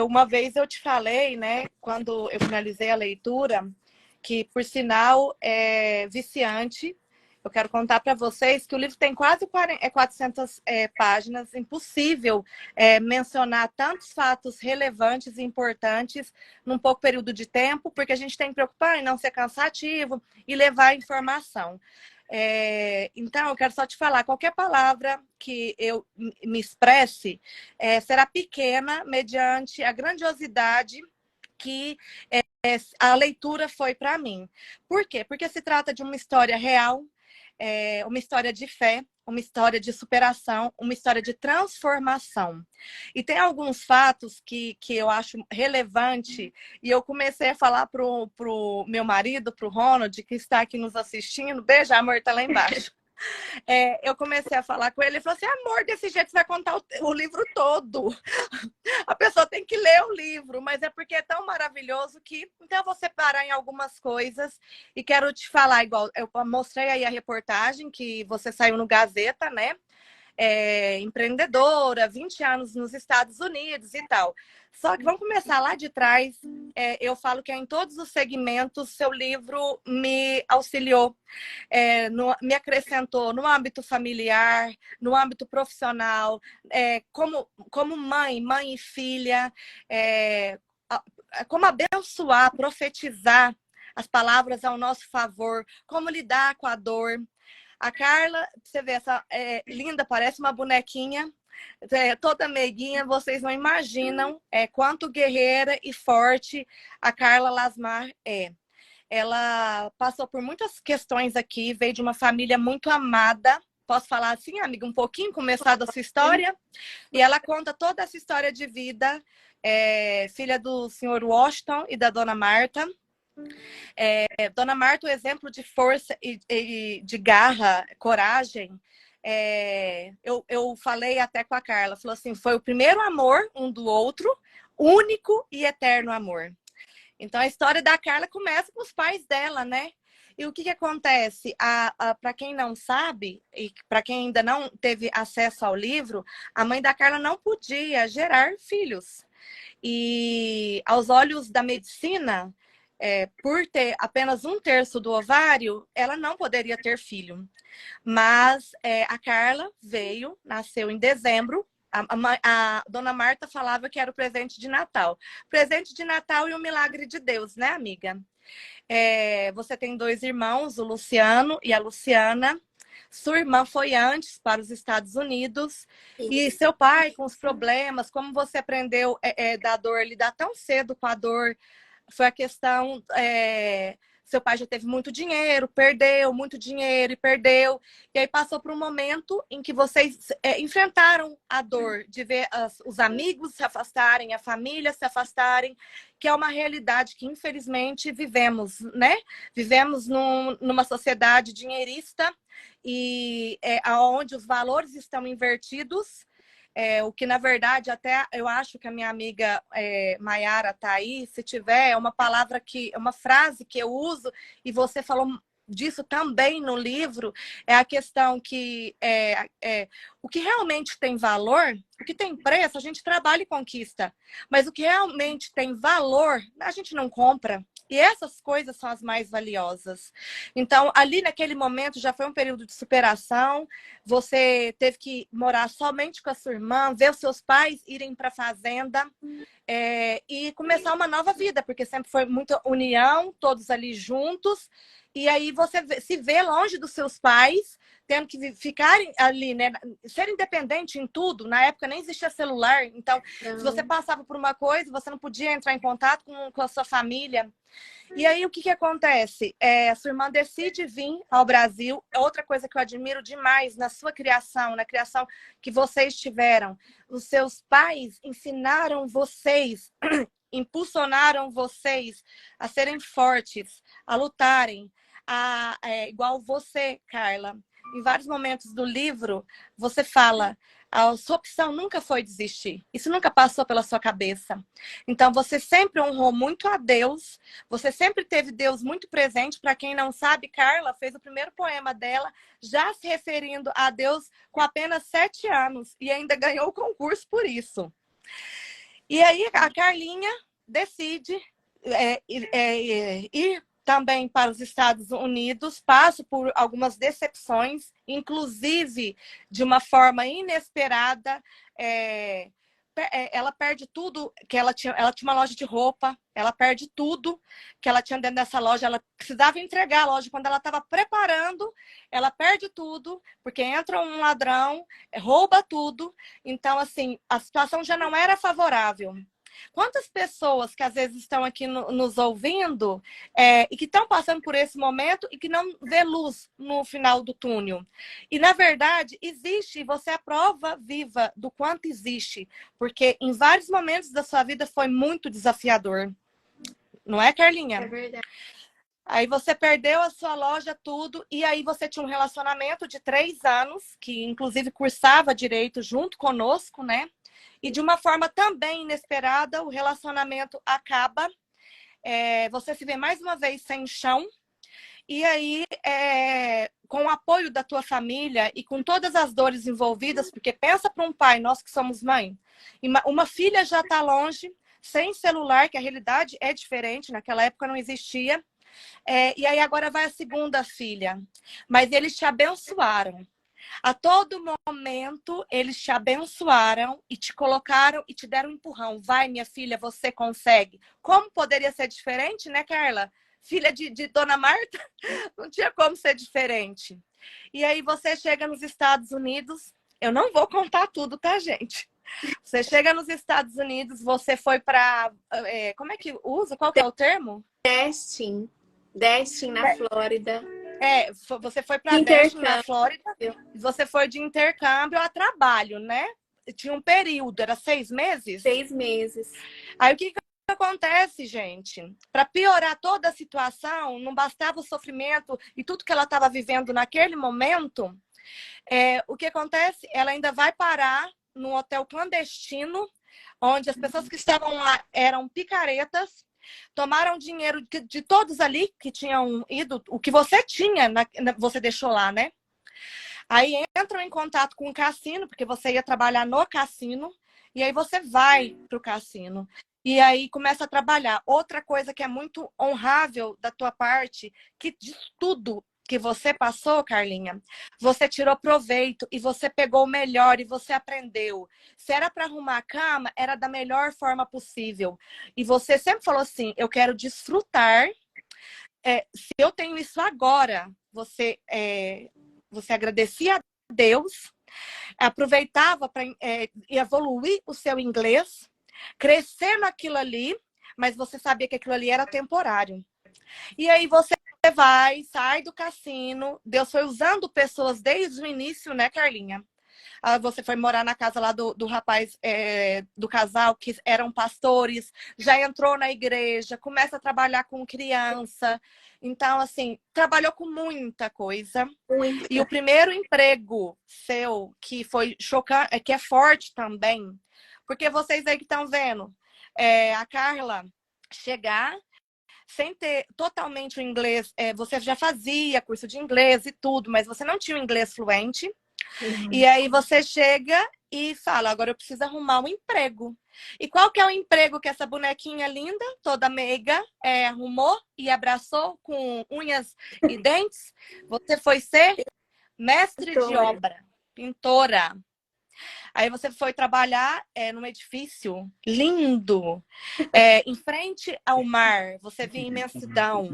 Uma vez eu te falei, né, quando eu finalizei a leitura, que, por sinal, é viciante. Eu quero contar para vocês que o livro tem quase 400 páginas. Impossível mencionar tantos fatos relevantes e importantes num pouco período de tempo, porque a gente tem que preocupar em não ser cansativo e levar informação. Então, eu quero só te falar, qualquer palavra que eu me expresse será pequena mediante a grandiosidade que a leitura foi para mim. Por quê? Porque se trata de uma história real, uma história de fé, uma história de superação, uma história de transformação. E tem alguns fatos que eu acho relevante, e eu comecei a falar pro meu marido, pro Ronald, que está aqui nos assistindo. Beijo, amor, está lá embaixo. Eu comecei a falar com ele, ele falou assim, amor, desse jeito você vai contar o livro todo. A pessoa tem que ler o livro, mas é porque é tão maravilhoso que... Então eu vou separar em algumas coisas e quero te falar, igual eu mostrei aí a reportagem que você saiu no Gazeta, né? Empreendedora, 20 anos nos Estados Unidos e tal. Só que vamos começar lá de trás. Eu falo que em todos os segmentos, seu livro me auxiliou, me acrescentou no âmbito familiar, no âmbito profissional, como mãe e filha, como abençoar, profetizar as palavras ao nosso favor, como lidar com a dor. A Carla, você vê, essa linda, parece uma bonequinha, toda meiguinha, vocês não imaginam quanto guerreira e forte a Carla Lasmar é. Ela passou por muitas questões aqui, veio de uma família muito amada. Posso falar assim, amiga, um pouquinho, começar da sua história? E ela conta toda essa história de vida, filha do senhor Washington e da dona Marta. Dona Marta, o exemplo de força e de garra, coragem. Eu falei até com a Carla, falou assim, foi o primeiro amor um do outro, único e eterno amor. Então a história da Carla começa com os pais dela, né? E o que acontece? Para quem não sabe, e para quem ainda não teve acesso ao livro, a mãe da Carla não podia gerar filhos. E aos olhos da medicina, por ter apenas 1/3 do ovário, ela não poderia ter filho. Mas a Carla nasceu em dezembro. A dona Marta falava que era o presente de Natal. Presente de Natal e o milagre de Deus, né, amiga? Você tem 2 irmãos, o Luciano e a Luciana. Sua irmã foi antes para os Estados Unidos. E seu pai, com os problemas, como você aprendeu da dor, lidar tão cedo com a dor, foi a questão... seu pai já teve muito dinheiro, perdeu muito dinheiro e perdeu. E aí passou por um momento em que vocês enfrentaram a dor de ver os amigos se afastarem, a família se afastarem, que é uma realidade que, infelizmente, vivemos, né? Vivemos numa sociedade dinheirista e onde os valores estão invertidos. O que, na verdade, até eu acho que a minha amiga Maiara está aí, se tiver, uma frase que eu uso, e você falou disso também no livro, é a questão que o que realmente tem valor, o que tem preço, a gente trabalha e conquista, mas o que realmente tem valor, a gente não compra. E essas coisas são as mais valiosas. Então, ali naquele momento já foi um período de superação. Você teve que morar somente com a sua irmã, ver os seus pais irem para a fazenda e começar uma nova vida, porque sempre foi muita união, todos ali juntos. E aí você se vê longe dos seus pais, tendo que ficarem ali, né? Ser independente em tudo. Na época nem existia celular. Então, se você passava por uma coisa, você não podia entrar em contato com a sua família. E aí, o que acontece? A sua irmã decide vir ao Brasil. Outra coisa que eu admiro demais na sua criação, na criação que vocês tiveram. Os seus pais ensinaram vocês, impulsionaram vocês a serem fortes, a lutarem. Igual você, Carla. Em vários momentos do livro, você fala... A sua opção nunca foi desistir. Isso nunca passou pela sua cabeça. Então, você sempre honrou muito a Deus. Você sempre teve Deus muito presente. Para quem não sabe, Carla fez o primeiro poema dela já se referindo a Deus com apenas 7 anos. E ainda ganhou o concurso por isso. E aí a Carlinha decide ir também para os Estados Unidos, passa por algumas decepções, inclusive de uma forma inesperada. Ela perde tudo que ela tinha uma loja de roupa, ela perde tudo que ela tinha dentro dessa loja, ela precisava entregar a loja, quando ela estava preparando, ela perde tudo, porque entra um ladrão, rouba tudo, então assim, a situação já não era favorável. Quantas pessoas que às vezes estão aqui nos ouvindo e que estão passando por esse momento e que não vê luz no final do túnel? E, na verdade, existe, você é a prova viva do quanto existe, porque em vários momentos da sua vida foi muito desafiador. Não é, Carlinha? É verdade. Aí você perdeu a sua loja, tudo, e aí você tinha um relacionamento de 3 anos, que inclusive cursava direito junto conosco, né? E de uma forma também inesperada, o relacionamento acaba. Você se vê mais uma vez sem chão. E aí, com o apoio da tua família e com todas as dores envolvidas, porque pensa para um pai, nós que somos mãe, uma filha já está longe, sem celular, que a realidade é diferente, naquela época não existia. E aí agora vai a segunda filha. Mas eles te abençoaram. A todo momento, eles te abençoaram e te colocaram e te deram um empurrão. Vai, minha filha, você consegue. Como poderia ser diferente, né, Carla? Filha de Dona Marta, não tinha como ser diferente. E aí você chega nos Estados Unidos. Eu não vou contar tudo, tá, gente? Você chega nos Estados Unidos, você foi para... como é que usa? Qual que é o termo? Destin na Flórida. Você foi para Destin, na Flórida. Você foi de intercâmbio a trabalho, né? Tinha um período, era 6 meses? 6 meses. Aí o que acontece, gente? Para piorar toda a situação, não bastava o sofrimento e tudo que ela estava vivendo naquele momento. O que acontece? Ela ainda vai parar num hotel clandestino, onde as pessoas que estavam lá eram picaretas, tomaram dinheiro de todos ali que tinham ido, o que você tinha, você deixou lá, né? Aí entram em contato com o cassino, porque você ia trabalhar no cassino, e aí você vai para o cassino. E aí começa a trabalhar. Outra coisa que é muito honrável da tua parte, que de tudo que você passou, Carlinha, você tirou proveito e você pegou o melhor e você aprendeu. Se era para arrumar a cama, era da melhor forma possível. E você sempre falou assim, eu quero desfrutar. Se eu tenho isso agora, você agradecia a Deus, aproveitava para evoluir o seu inglês, crescer naquilo ali, mas você sabia que aquilo ali era temporário. E aí você sai do cassino. Deus foi usando pessoas desde o início, né, Carlinha? Você foi morar na casa lá do rapaz, do casal, que eram pastores, já entrou na igreja, começa a trabalhar com criança. Então, assim, trabalhou com muita coisa. Muita. E o primeiro emprego seu, que foi chocante, que é forte também, porque vocês aí que estão vendo, a Carla chegar sem ter totalmente o inglês, você já fazia curso de inglês e tudo, mas você não tinha o inglês fluente. E aí você chega e fala, agora eu preciso arrumar um emprego. E qual que é o emprego que essa bonequinha linda, toda meiga, arrumou e abraçou com unhas e dentes? Você foi ser mestre de obra, pintora. Aí você foi trabalhar num edifício lindo, em frente ao mar. Você via imensidão.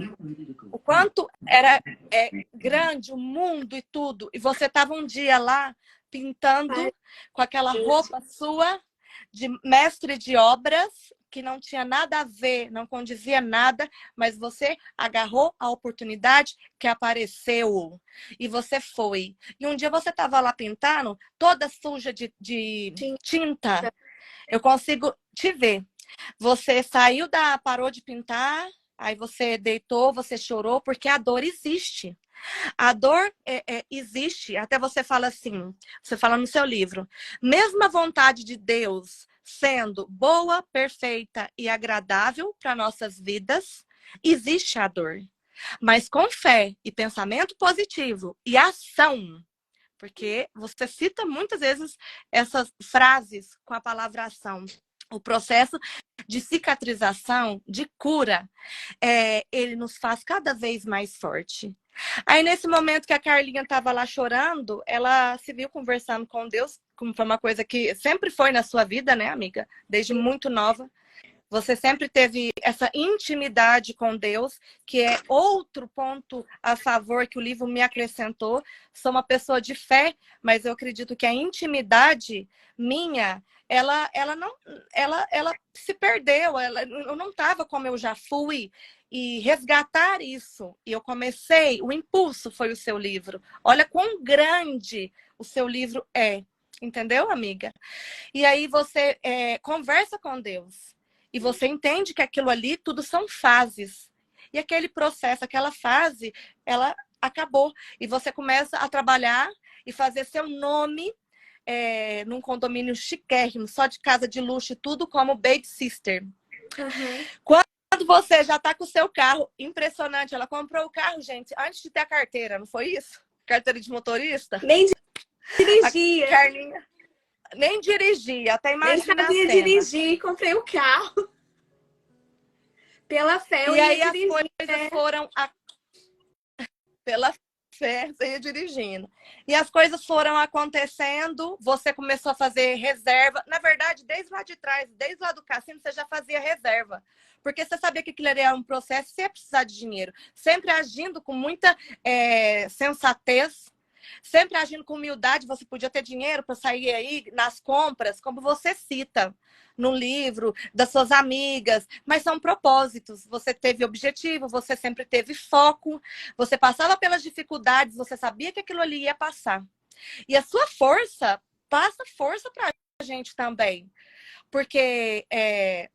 O quanto era grande o mundo e tudo. E você estava um dia lá pintando com aquela roupa sua de mestre de obras, que não tinha nada a ver, não condizia nada, mas você agarrou a oportunidade que apareceu e você foi. E um dia você estava lá pintando, toda suja de tinta. Eu consigo te ver. Você parou de pintar, aí você deitou, você chorou, porque a dor existe. A dor existe. Até você fala assim, você fala no seu livro, mesmo a vontade de Deus sendo boa, perfeita e agradável para nossas vidas, existe a dor. Mas com fé e pensamento positivo e ação, porque você cita muitas vezes essas frases com a palavra ação. O processo de cicatrização, de cura, ele nos faz cada vez mais forte. Aí, nesse momento que a Carlinha estava lá chorando, ela se viu conversando com Deus, como foi uma coisa que sempre foi na sua vida, né, amiga? Desde muito nova. Você sempre teve essa intimidade com Deus, que é outro ponto a favor que o livro me acrescentou. Sou uma pessoa de fé, mas eu acredito que a intimidade minha, ela se perdeu. Eu não estava como eu já fui. E resgatar isso. E eu comecei, o impulso foi o seu livro. Olha quão grande o seu livro é. Entendeu, amiga? E aí você conversa com Deus. E você entende que aquilo ali tudo são fases. E aquele processo, aquela fase, ela acabou. E você começa a trabalhar e fazer seu nome num condomínio chiquérrimo, só de casa de luxo e tudo, como Baby Sister. Uhum. Quando você já está com o seu carro, impressionante. Ela comprou o carro, gente, antes de ter a carteira, não foi isso? Carteira de motorista? Nem dirigia. A Carlinha nem dirigia, até Nem imagina a sabia cena. dirigir, comprei o carro. Pela fé, eu E aí ia as dirigir. coisas foram pela fé, você ia dirigindo. E as coisas foram acontecendo, você começou a fazer reserva. Na verdade, desde lá de trás, desde lá do cassino, você já fazia reserva. Porque você sabia que aquilo era um processo, você ia precisar de dinheiro. Sempre agindo com muita sensatez, sempre agindo com humildade. Você podia ter dinheiro para sair aí nas compras, como você cita no livro, das suas amigas, mas são propósitos. Você teve objetivo, você sempre teve foco, você passava pelas dificuldades, você sabia que aquilo ali ia passar. E a sua força passa força para a gente também. Porque,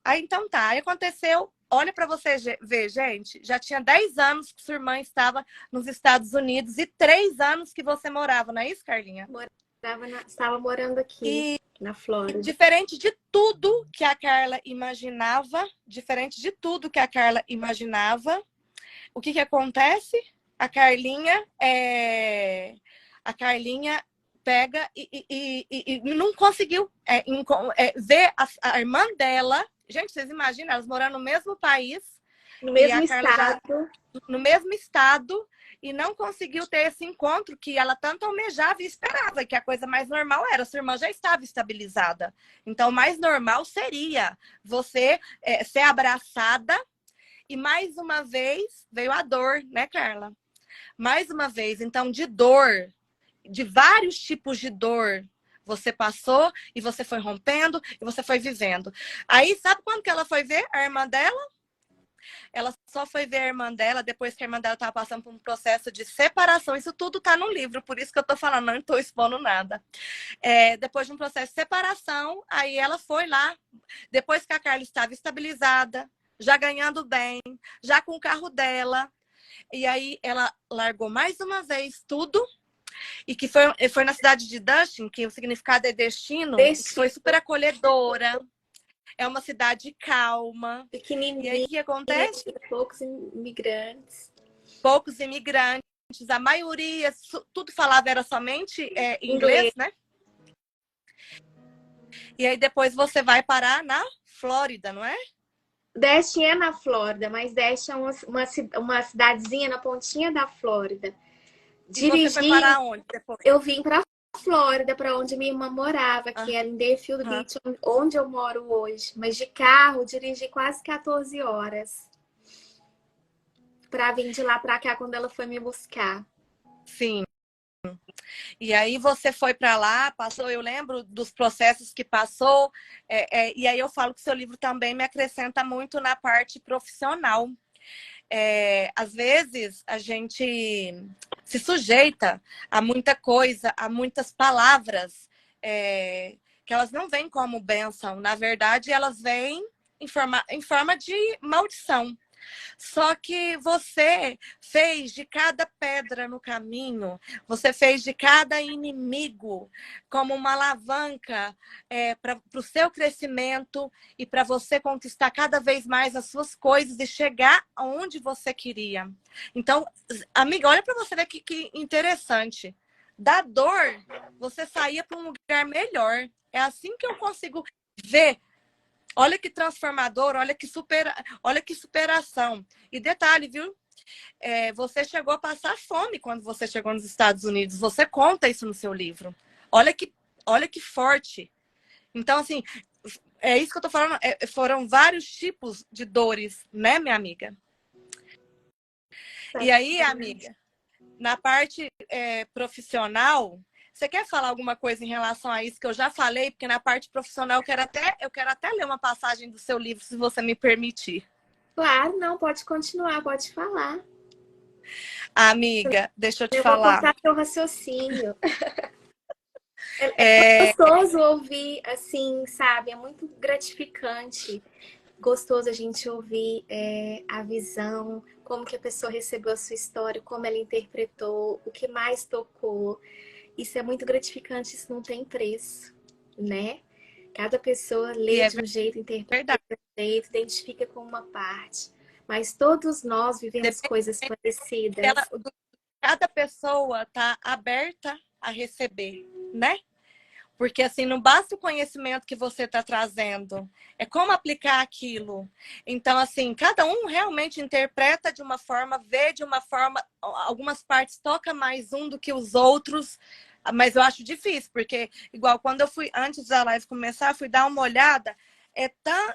aí então tá, aí aconteceu, olha para você ver, gente, já tinha 10 anos que sua irmã estava nos Estados Unidos e 3 anos que você morava, não é isso, Carlinha? Estava morando aqui, na Flórida. Diferente de tudo que a Carla imaginava, o que acontece? A Carlinha pega e não conseguiu ver a irmã dela. Gente, vocês imaginam, elas morando no mesmo país. No mesmo a Carla estado. no mesmo estado. E não conseguiu ter esse encontro que ela tanto almejava e esperava, que a coisa mais normal era. Sua irmã já estava estabilizada. Então, o mais normal seria você ser abraçada. E mais uma vez veio a dor, né, Carla? Mais uma vez, então, de dor, de vários tipos de dor, você passou e você foi rompendo e você foi vivendo. Aí, sabe quando que ela foi ver a irmã dela? Ela só foi ver a irmã dela depois que a irmã dela estava passando por um processo de separação. Isso tudo está no livro, por isso que eu estou falando, não estou expondo nada. Depois de um processo de separação, aí ela foi lá, depois que a Carla estava estabilizada, já ganhando bem, já com o carro dela. E aí ela largou mais uma vez tudo. E que foi na cidade de Dustin, que o significado é destino, que foi super acolhedora. É uma cidade calma. Pequenininha. E aí o que acontece? Poucos imigrantes. Poucos imigrantes. A maioria, tudo falava era somente inglês, né? E aí depois você vai parar na Flórida, não é? Deste é na Flórida, mas Deste é uma cidadezinha na pontinha da Flórida. E você foi parar onde depois? Eu vim para Flórida, para onde minha irmã morava, que era em Deerfield Beach, onde eu moro hoje. Mas de carro, dirigi quase 14 horas para vir de lá para cá quando ela foi me buscar. Sim. E aí você foi para lá, passou, eu lembro dos processos que passou, e aí eu falo que seu livro também me acrescenta muito na parte profissional. Às vezes a gente se sujeita a muita coisa, a muitas palavras que elas não vêm como bênção. Na verdade, elas vêm em forma de maldição. Só que você fez de cada pedra no caminho, você fez de cada inimigo como uma alavanca para o seu crescimento e para você conquistar cada vez mais as suas coisas e chegar aonde você queria. Então, amiga, olha para você ver que interessante. Da dor, você saía para um lugar melhor. É assim que eu consigo ver Olha que transformador, olha que superação. E detalhe, viu? Você chegou a passar fome quando você chegou nos Estados Unidos. Você conta isso no seu livro. Olha que, olha que forte. Então, assim, é isso que eu tô falando. Foram vários tipos de dores, né, minha amiga? E aí, amiga, na parte profissional, você quer falar alguma coisa em relação a isso que eu já falei? Porque na parte profissional eu quero até ler uma passagem do seu livro, se você me permitir. Claro, não, pode continuar, pode falar. Amiga, deixa eu te Eu vou falar. cortar seu raciocínio. É gostoso ouvir, assim, sabe? É muito gratificante. Gostoso a gente ouvir a visão, como que a pessoa recebeu a sua história, como ela interpretou, o que mais tocou. Isso é muito gratificante, isso não tem preço, né? Cada pessoa E lê é de um jeito, interpreta verdade. de um jeito, identifica com uma parte. Mas todos nós vivemos Depende coisas parecidas. cada pessoa tá aberta a receber, né? Porque assim, não basta o conhecimento que você está trazendo, é como aplicar aquilo. Então, assim, cada um realmente interpreta de uma forma, vê de uma forma, algumas partes toca mais um do que os outros, mas eu acho difícil, porque igual quando eu fui, antes da live começar, fui dar uma olhada,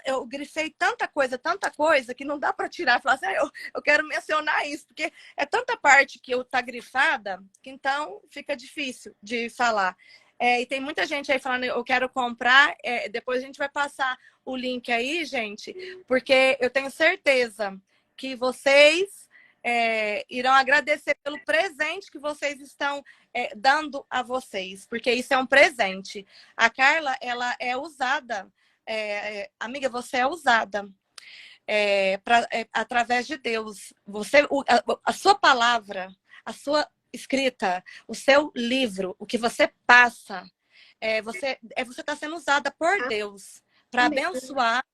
eu grifei tanta coisa, que não dá para tirar e falar assim, eu quero mencionar isso, porque é tanta parte que eu tá grifada, que então fica difícil de falar. E tem muita gente aí falando, eu quero comprar. Depois a gente vai passar o link aí, gente, porque eu tenho certeza que vocês irão agradecer pelo presente que vocês estão dando a vocês, porque isso é um presente. A Carla, ela é usada. Amiga, você é usada através de Deus. A sua palavra, a sua escrita, o seu livro, o que você passa, você está sendo usada por Deus para abençoar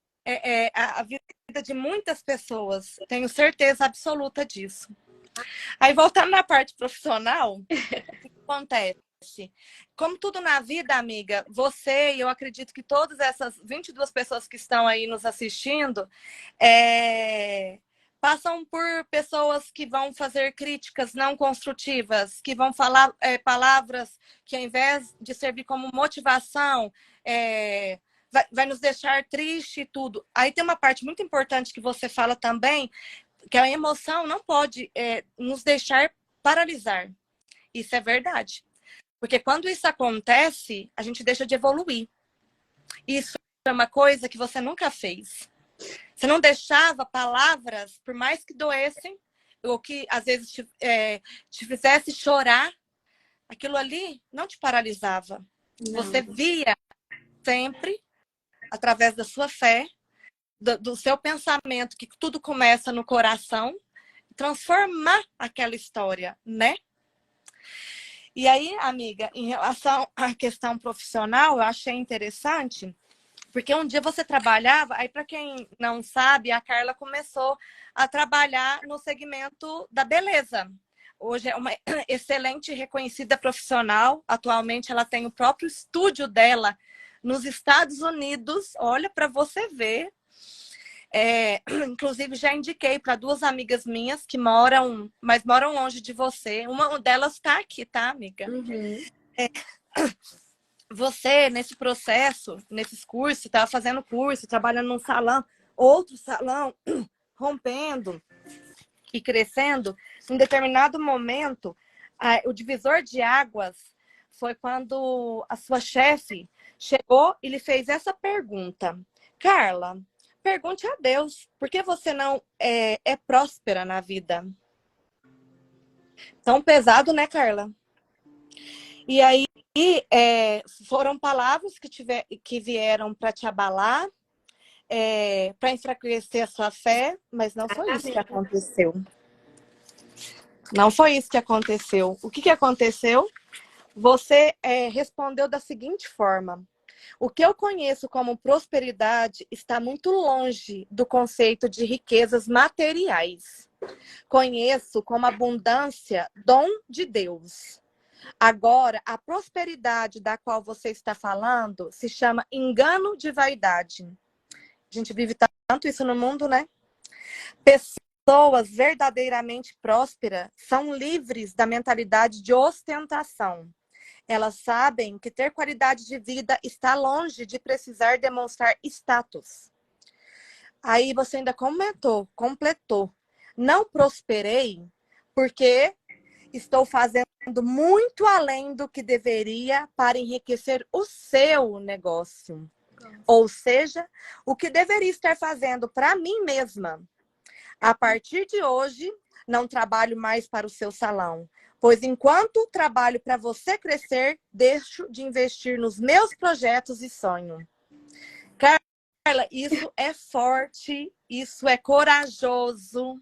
a vida de muitas pessoas. Tenho certeza absoluta disso. Aí, voltando na parte profissional, o que acontece? Como tudo na vida, amiga, você e eu acredito que todas essas 22 pessoas que estão aí nos assistindo passam por pessoas que vão fazer críticas não construtivas, que vão falar palavras que, ao invés de servir como motivação, vai nos deixar triste e tudo. Aí tem uma parte muito importante que você fala também, que a emoção não pode nos deixar paralisar. Isso é verdade. Porque quando isso acontece, a gente deixa de evoluir. Isso é uma coisa que você nunca fez. Você não deixava palavras, por mais que doessem, ou que às vezes te fizesse chorar, aquilo ali não te paralisava. Não. Você via sempre, através da sua fé, do seu pensamento, que tudo começa no coração, transformar aquela história, né? E aí, amiga, em relação à questão profissional, eu achei interessante, porque um dia você trabalhava, aí para quem não sabe, a Carla começou a trabalhar no segmento da beleza. Hoje é uma excelente e reconhecida profissional. Atualmente ela tem o próprio estúdio dela nos Estados Unidos. Olha para você ver. Inclusive, já indiquei para duas amigas minhas que moram, mas moram longe de você. Uma delas está aqui, tá, amiga? Uhum. Você, nesse processo, nesses cursos, estava fazendo curso, trabalhando num salão, outro salão, rompendo e crescendo. Em determinado momento, o divisor de águas foi quando a sua chefe chegou e lhe fez essa pergunta: Carla, pergunte a Deus, por que você não é próspera na vida? Tão pesado, né, Carla? E aí foram palavras que vieram para te abalar, para enfraquecer a sua fé, mas não foi isso que aconteceu. Não foi isso que aconteceu. O que aconteceu? Você respondeu da seguinte forma: o que eu conheço como prosperidade está muito longe do conceito de riquezas materiais. Conheço como abundância, dom de Deus. Agora, a prosperidade da qual você está falando se chama engano de vaidade. gente vive tanto isso no mundo, né? Pessoas verdadeiramente prósperas são livres da mentalidade de ostentação. Elas sabem que ter qualidade de vida está longe de precisar demonstrar status. Aí você ainda completou. Não prosperei porque estou fazendo muito além do que deveria para enriquecer o seu negócio. Ou seja, o que deveria estar fazendo para mim mesma. A partir de hoje, não trabalho mais para o seu salão, pois enquanto trabalho para você crescer, deixo de investir nos meus projetos e sonhos. Carla, isso é forte, isso é corajoso.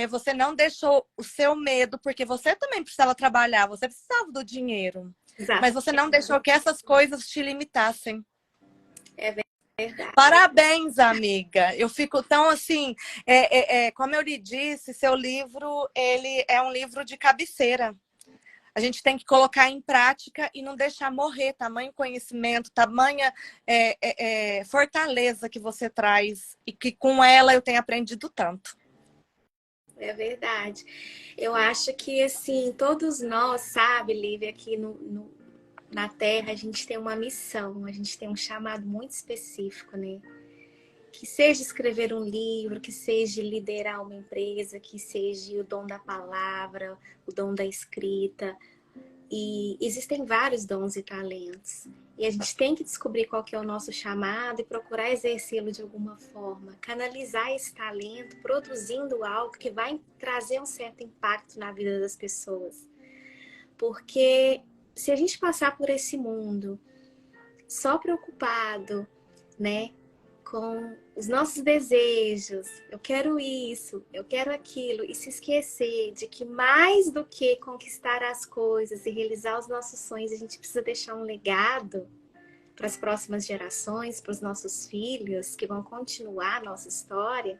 Você não deixou o seu medo, porque você também precisava trabalhar, você precisava do dinheiro. Exato. Mas você não deixou que essas coisas te limitassem. É verdade. Parabéns, amiga. Eu fico tão assim, como eu lhe disse, seu livro, ele é um livro de cabeceira. A gente tem que colocar em prática e não deixar morrer. Tamanho conhecimento, tamanha fortaleza que você traz e que com ela eu tenho aprendido tanto. É verdade. Eu acho que, assim, todos nós, sabe, Lívia, aqui na Terra, a gente tem uma missão, a gente tem um chamado muito específico, né? Que seja escrever um livro, que seja liderar uma empresa, que seja o dom da palavra, o dom da escrita. E existem vários dons e talentos. E a gente tem que descobrir qual que é o nosso chamado e procurar exercê-lo de alguma forma. Canalizar esse talento, produzindo algo que vai trazer um certo impacto na vida das pessoas. Porque se a gente passar por esse mundo só preocupado, né, com os nossos desejos, eu quero isso, eu quero aquilo, e se esquecer de que mais do que conquistar as coisas e realizar os nossos sonhos, a gente precisa deixar um legado para as próximas gerações, para os nossos filhos, que vão continuar a nossa história.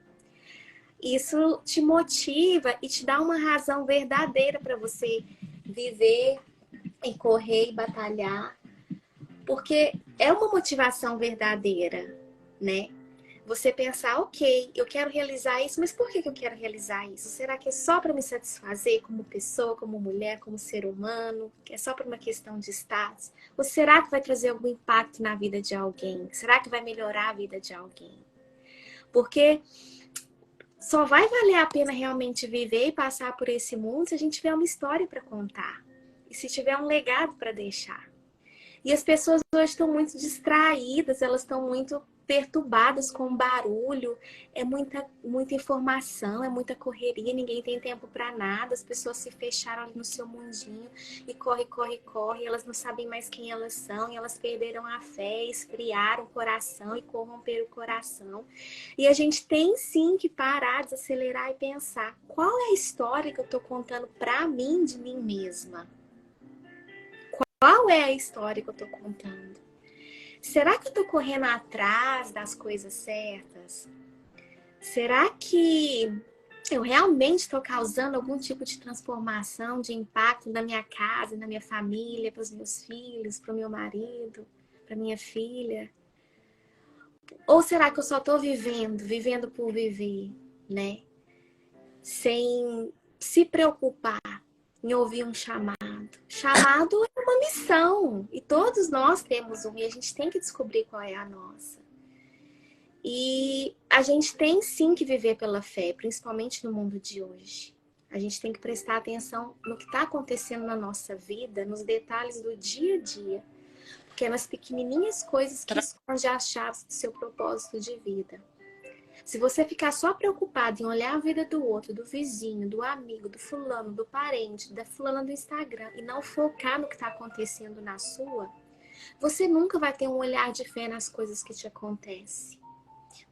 Isso te motiva e te dá uma razão verdadeira para você viver e correr e batalhar, porque é uma motivação verdadeira, né? Você pensar, ok, eu quero realizar isso, mas por que eu quero realizar isso? Será que é só para me satisfazer como pessoa, como mulher, como ser humano? É só para uma questão de status? Ou será que vai trazer algum impacto na vida de alguém? Será que vai melhorar a vida de alguém? Porque só vai valer a pena realmente viver e passar por esse mundo se a gente tiver uma história para contar. E se tiver um legado para deixar. E as pessoas hoje estão muito distraídas, elas estão muito perturbadas com barulho, é muita informação, é muita correria, ninguém tem tempo para nada, as pessoas se fecharam ali no seu mundinho e corre, elas não sabem mais quem elas são, e elas perderam a fé, esfriaram o coração e corromperam o coração. E a gente tem sim que parar, desacelerar e pensar, qual é a história que eu estou contando para mim de mim mesma? Qual é a história que eu estou contando? Será que eu estou correndo atrás das coisas certas? Será que eu realmente estou causando algum tipo de transformação, de impacto na minha casa, na minha família, para os meus filhos, para o meu marido, para minha filha? Ou será que eu só estou vivendo por viver, né? Sem se preocupar em ouvir um chamado. Chamado é uma missão. E todos nós temos um. E a gente tem que descobrir qual é a nossa. E a gente tem sim que viver pela fé, principalmente no mundo de hoje. A gente tem que prestar atenção no que está acontecendo na nossa vida, nos detalhes do dia a dia. Porque é nas pequenininhas coisas que esconde as chaves do seu propósito de vida. Se você ficar só preocupado em olhar a vida do outro, do vizinho, do amigo, do fulano, do parente, da fulana do Instagram e não focar no que está acontecendo na sua, você nunca vai ter um olhar de fé nas coisas que te acontecem.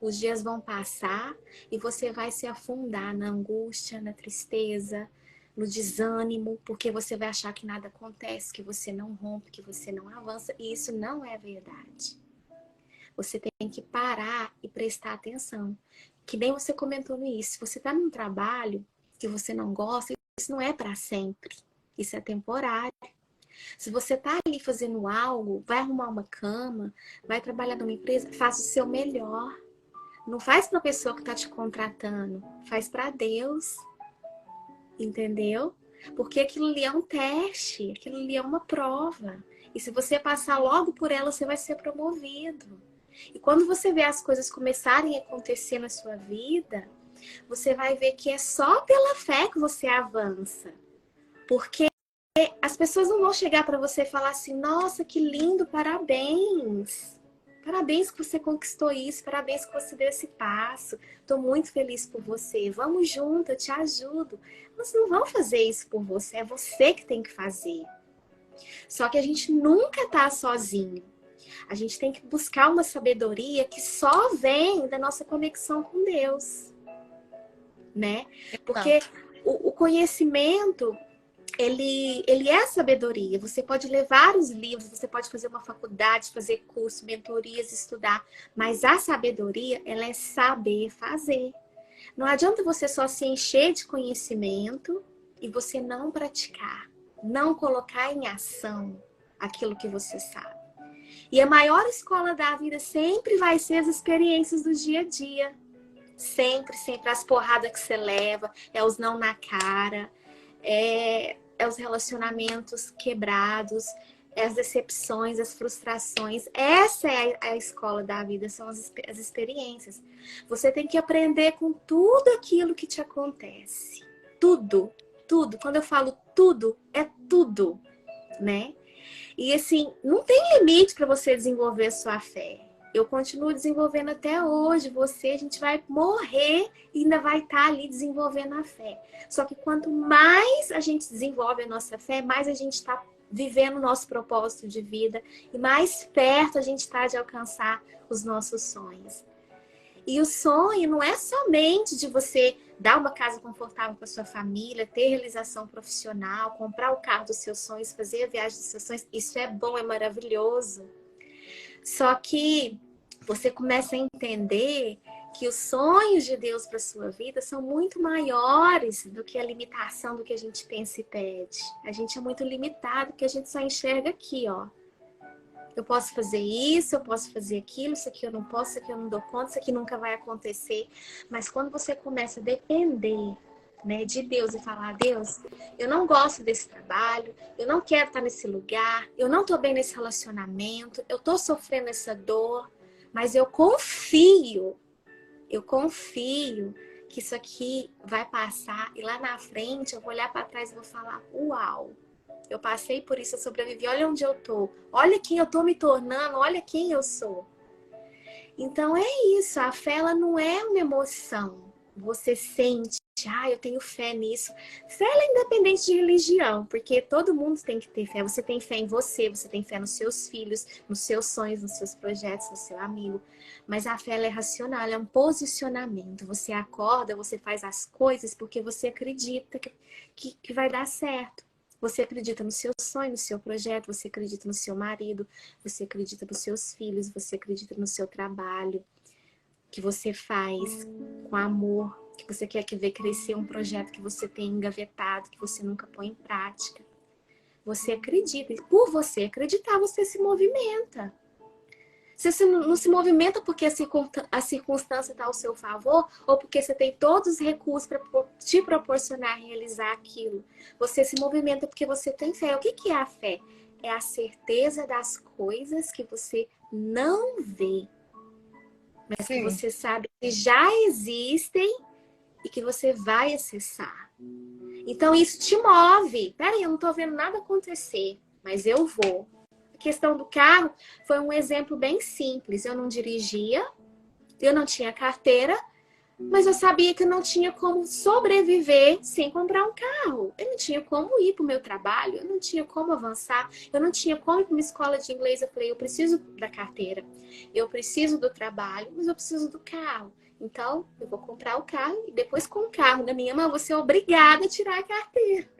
Os dias vão passar e você vai se afundar na angústia, na tristeza, no desânimo, porque você vai achar que nada acontece, que você não rompe, que você não avança, e isso não é verdade. Você tem que parar e prestar atenção. Que nem você comentou no início. Se você está num trabalho que você não gosta, isso não é para sempre. Isso é temporário. Se você está ali fazendo algo, vai arrumar uma cama, vai trabalhar numa empresa, faça o seu melhor. Não faz para a pessoa que está te contratando, faz para Deus, entendeu? Porque aquilo ali é um teste, aquilo ali é uma prova. E se você passar logo por ela, você vai ser promovido. E quando você vê as coisas começarem a acontecer na sua vida, você vai ver que é só pela fé que você avança. Porque as pessoas não vão chegar para você e falar assim, nossa, que lindo, parabéns. Parabéns que você conquistou isso, parabéns que você deu esse passo. Estou muito feliz por você. Vamos junto, eu te ajudo. Elas não vão fazer isso por você, é você que tem que fazer. Só que a gente nunca está sozinho. A gente tem que buscar uma sabedoria que só vem da nossa conexão com Deus, né? Porque o conhecimento, ele é a sabedoria. Você pode ler vários livros, você pode fazer uma faculdade, fazer curso, mentorias, estudar. Mas a sabedoria, ela é saber fazer. Não adianta você só se encher de conhecimento e você não praticar, não colocar em ação aquilo que você sabe. E a maior escola da vida sempre vai ser as experiências do dia a dia. Sempre, sempre. As porradas que você leva, é os não na cara, é os relacionamentos quebrados, é as decepções, as frustrações. Essa é a escola da vida, são as experiências. Você tem que aprender com tudo aquilo que te acontece. Tudo, tudo. Quando eu falo tudo, é tudo, né? E assim, não tem limite para você desenvolver sua fé. Eu continuo desenvolvendo até hoje. A gente vai morrer e ainda vai estar ali desenvolvendo a fé. Só que quanto mais a gente desenvolve a nossa fé, mais a gente está vivendo o nosso propósito de vida e mais perto a gente está de alcançar os nossos sonhos. E o sonho não é somente de você dar uma casa confortável para sua família, ter realização profissional, comprar o carro dos seus sonhos, fazer a viagem dos seus sonhos. Isso é bom, é maravilhoso. Só que você começa a entender que os sonhos de Deus para sua vida são muito maiores do que a limitação do que a gente pensa e pede. A gente é muito limitado, porque a gente só enxerga aqui, ó. Eu posso fazer isso, eu posso fazer aquilo, isso aqui eu não posso, isso aqui eu não dou conta, isso aqui nunca vai acontecer. Mas quando você começa a depender, né, de Deus e falar, Deus, eu não gosto desse trabalho, eu não quero estar nesse lugar, eu não estou bem nesse relacionamento, eu estou sofrendo essa dor, mas eu confio que isso aqui vai passar e lá na frente eu vou olhar para trás e vou falar, uau! Eu passei por isso, eu sobrevivi. Olha onde eu tô. Olha quem eu tô me tornando. Olha quem eu sou. Então é isso. A fé, ela não é uma emoção. Você sente, eu tenho fé nisso. Fé, ela é independente de religião, porque todo mundo tem que ter fé. Você tem fé em você tem fé nos seus filhos, nos seus sonhos, nos seus projetos, no seu amigo. Mas a fé, ela é racional, ela é um posicionamento. Você acorda, você faz as coisas porque você acredita que vai dar certo. Você acredita no seu sonho, no seu projeto, você acredita no seu marido, você acredita nos seus filhos, você acredita no seu trabalho, que você faz com amor, que você quer ver crescer um projeto que você tem engavetado, que você nunca põe em prática. Você acredita, e por você acreditar, você se movimenta. Você não se movimenta porque a circunstância está ao seu favor ou porque você tem todos os recursos para te proporcionar realizar aquilo. Você se movimenta porque você tem fé. O que é a fé? É a certeza das coisas que você não vê, mas que você sabe que já existem e que você vai acessar. Então isso te move. Peraí, eu não estou vendo nada acontecer, mas eu vou. A questão do carro foi um exemplo bem simples. Eu não dirigia, eu não tinha carteira, mas eu sabia que eu não tinha como sobreviver sem comprar um carro. Eu não tinha como ir para o meu trabalho, eu não tinha como avançar, eu não tinha como ir para uma escola de inglês. Eu falei, eu preciso da carteira, eu preciso do trabalho, mas eu preciso do carro. Então, eu vou comprar o carro e depois com o carro na minha mão, eu vou ser obrigada a tirar a carteira.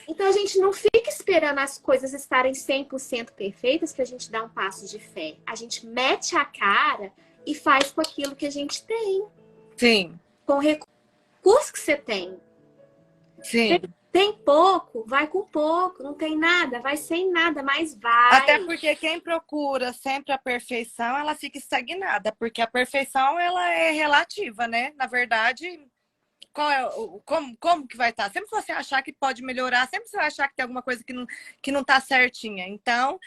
Então, a gente não fica esperando as coisas estarem 100% perfeitas para a gente dar um passo de fé. A gente mete a cara e faz com aquilo que a gente tem. Sim. Com o recurso que você tem. Sim. Tem pouco, vai com pouco. Não tem nada, vai sem nada, mas Até vai. porque quem procura sempre a perfeição, ela fica estagnada, porque a perfeição ela é relativa, né? Na verdade, como que vai estar? Sempre você achar que pode melhorar, sempre você vai achar que tem alguma coisa que não tá certinha. Então,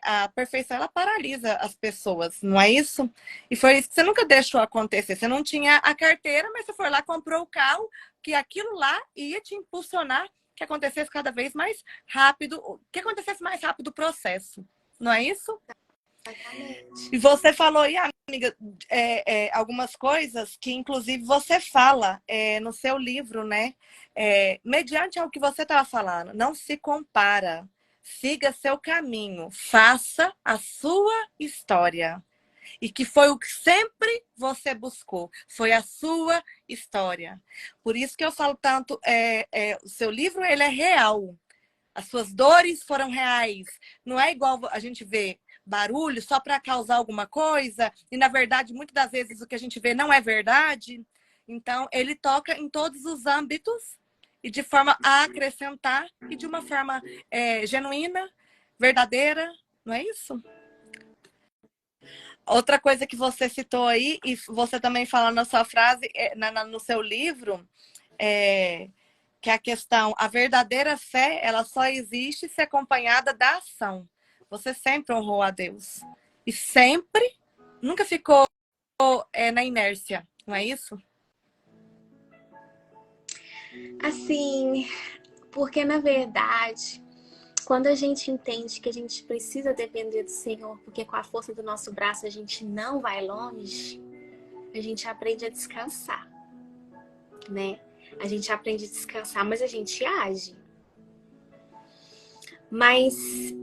a perfeição ela paralisa as pessoas, não é isso? E foi isso que você nunca deixou acontecer. Você não tinha a carteira, mas você foi lá, comprou o carro, que aquilo lá ia te impulsionar que acontecesse cada vez mais rápido, que acontecesse mais rápido o processo, não é isso? Exatamente. E você falou aí, amiga, algumas coisas que, inclusive, você fala no seu livro, né? Mediante ao que você estava falando, não se compara, siga seu caminho, faça a sua história. E que foi o que sempre você buscou, foi a sua história. Por isso que eu falo tanto, o seu livro ele é real. As suas dores foram reais. Não é igual a gente vê barulho só para causar alguma coisa, e na verdade, muitas das vezes o que a gente vê não é verdade. Então, ele toca em todos os âmbitos e de forma a acrescentar e de uma forma genuína, verdadeira, não é isso? Outra coisa que você citou aí, e você também fala na sua frase, no seu livro, que a questão, a verdadeira fé, ela só existe se acompanhada da ação. Você sempre honrou a Deus. E sempre, nunca ficou na inércia, não é isso? Assim, porque na verdade, quando a gente entende que a gente precisa depender do Senhor, porque com a força do nosso braço a gente não vai longe, a gente aprende a descansar, né? A gente aprende a descansar, mas a gente age. Mas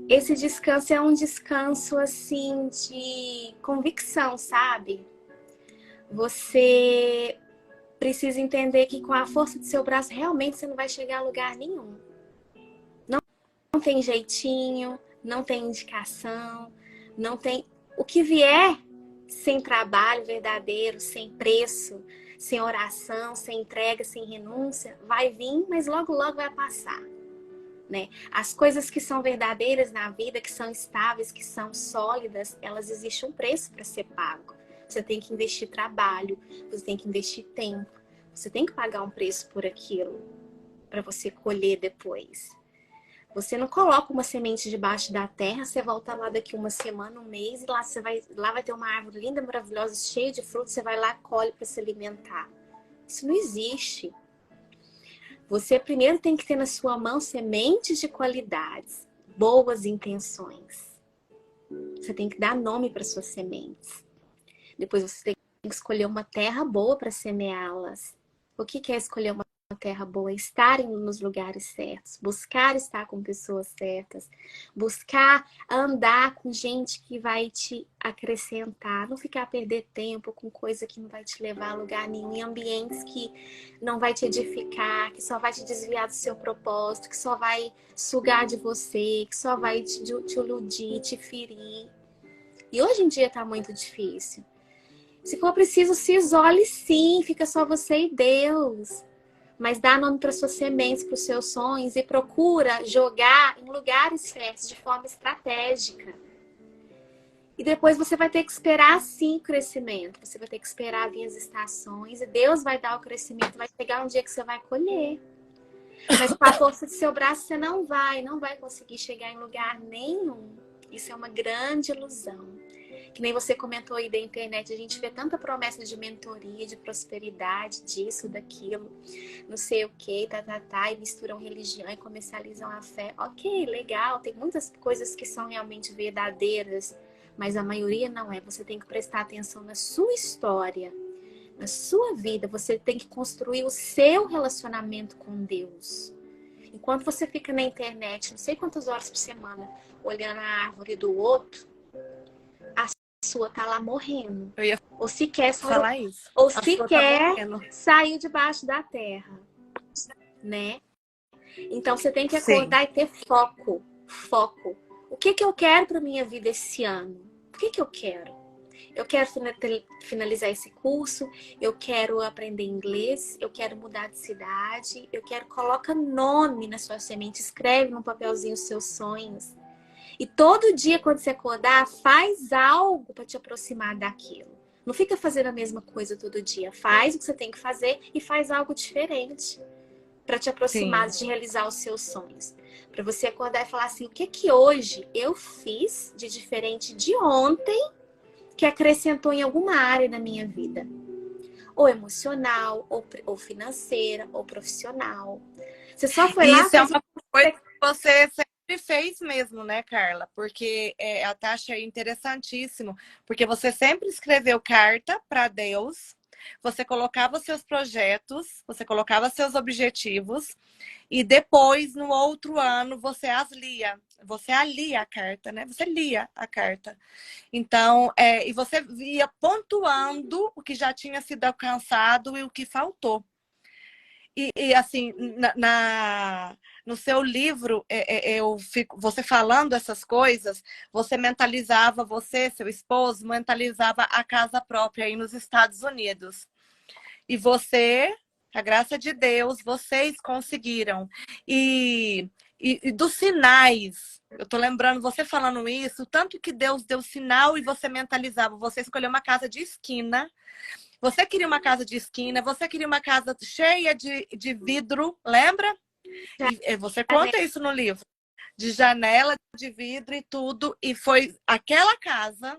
esse descanso é um descanso assim de convicção, sabe? Você precisa entender que com a força do seu braço realmente você não vai chegar a lugar nenhum. Não tem jeitinho, não tem indicação, não tem o que vier sem trabalho verdadeiro, sem preço, sem oração, sem entrega, sem renúncia, vai vir, mas logo logo vai passar. Né? As coisas que são verdadeiras na vida, que são estáveis, que são sólidas, elas existem um preço para ser pago. Você tem que investir trabalho, você tem que investir tempo, você tem que pagar um preço por aquilo para você colher depois. Você não coloca uma semente debaixo da terra, você volta lá daqui uma semana, um mês, e lá vai ter uma árvore linda, maravilhosa, cheia de frutos, você vai lá, colhe para se alimentar. Isso não existe. Você primeiro tem que ter na sua mão sementes de qualidades, boas intenções. Você tem que dar nome para suas sementes. Depois você tem que escolher uma terra boa para semeá-las. O que é escolher uma terra boa? Estar nos lugares certos, buscar estar com pessoas certas, buscar andar com gente que vai te acrescentar, não ficar a perder tempo com coisa que não vai te levar a lugar nenhum, em ambientes que não vai te edificar, que só vai te desviar do seu propósito, que só vai sugar de você, que só vai te iludir, te ferir. E hoje em dia tá muito difícil. Se for preciso, se isole sim, fica só você e Deus. Mas dá nome para suas sementes, para os seus sonhos e procura jogar em lugares certos, de forma estratégica. E depois você vai ter que esperar sim o crescimento. Você vai ter que esperar vir as estações e Deus vai dar o crescimento. Vai chegar um dia que você vai colher. Mas com a força do seu braço você não vai conseguir chegar em lugar nenhum. Isso é uma grande ilusão. Que nem você comentou aí da internet, a gente vê tanta promessa de mentoria, de prosperidade, disso, daquilo, não sei o que, e misturam religião e comercializam a fé. Ok, legal, tem muitas coisas que são realmente verdadeiras, mas a maioria não é. Você tem que prestar atenção na sua história, na sua vida. Você tem que construir o seu relacionamento com Deus. Enquanto você fica na internet, não sei quantas horas por semana, olhando a árvore do outro, a sua tá lá morrendo. Eu ia ou sequer falar isso. ou A sua tá sequer morrendo. saiu debaixo da terra, né? Então você tem que Sim. acordar e ter foco. O que eu quero para minha vida esse ano? O que eu quero? eu quero finalizar esse curso, eu quero aprender inglês, eu quero mudar de cidade, eu quero... Coloca nome na sua semente, escreve num papelzinho os seus sonhos. E todo dia, quando você acordar, faz algo para te aproximar daquilo. Não fica fazendo a mesma coisa todo dia. Faz o que você tem que fazer e faz algo diferente para te aproximar Sim. de realizar os seus sonhos. Para você acordar e falar assim, o que que hoje eu fiz de diferente de ontem que acrescentou em alguma área da minha vida? Ou emocional, ou financeira, ou profissional. Você só foi E lá, isso é fez uma coisa que você sempre fez mesmo, né, Carla? Porque até achei interessantíssimo, porque você sempre escreveu carta para Deus, você colocava seus projetos, você colocava seus objetivos, e depois, no outro ano, você as lia. Você lia a carta, né? Você lia a carta. Então, e você ia pontuando o que já tinha sido alcançado e o que faltou. E assim, no seu livro, você falando essas coisas, você mentalizava, seu esposo, mentalizava a casa própria aí nos Estados Unidos. E você, a graça de Deus, vocês conseguiram. E dos sinais, eu tô lembrando você falando isso, tanto que Deus deu sinal e você mentalizava. Você escolheu uma casa de esquina. Você queria uma casa de esquina, você queria uma casa cheia de vidro, lembra? E você conta isso no livro. De janela de vidro e tudo. E foi aquela casa.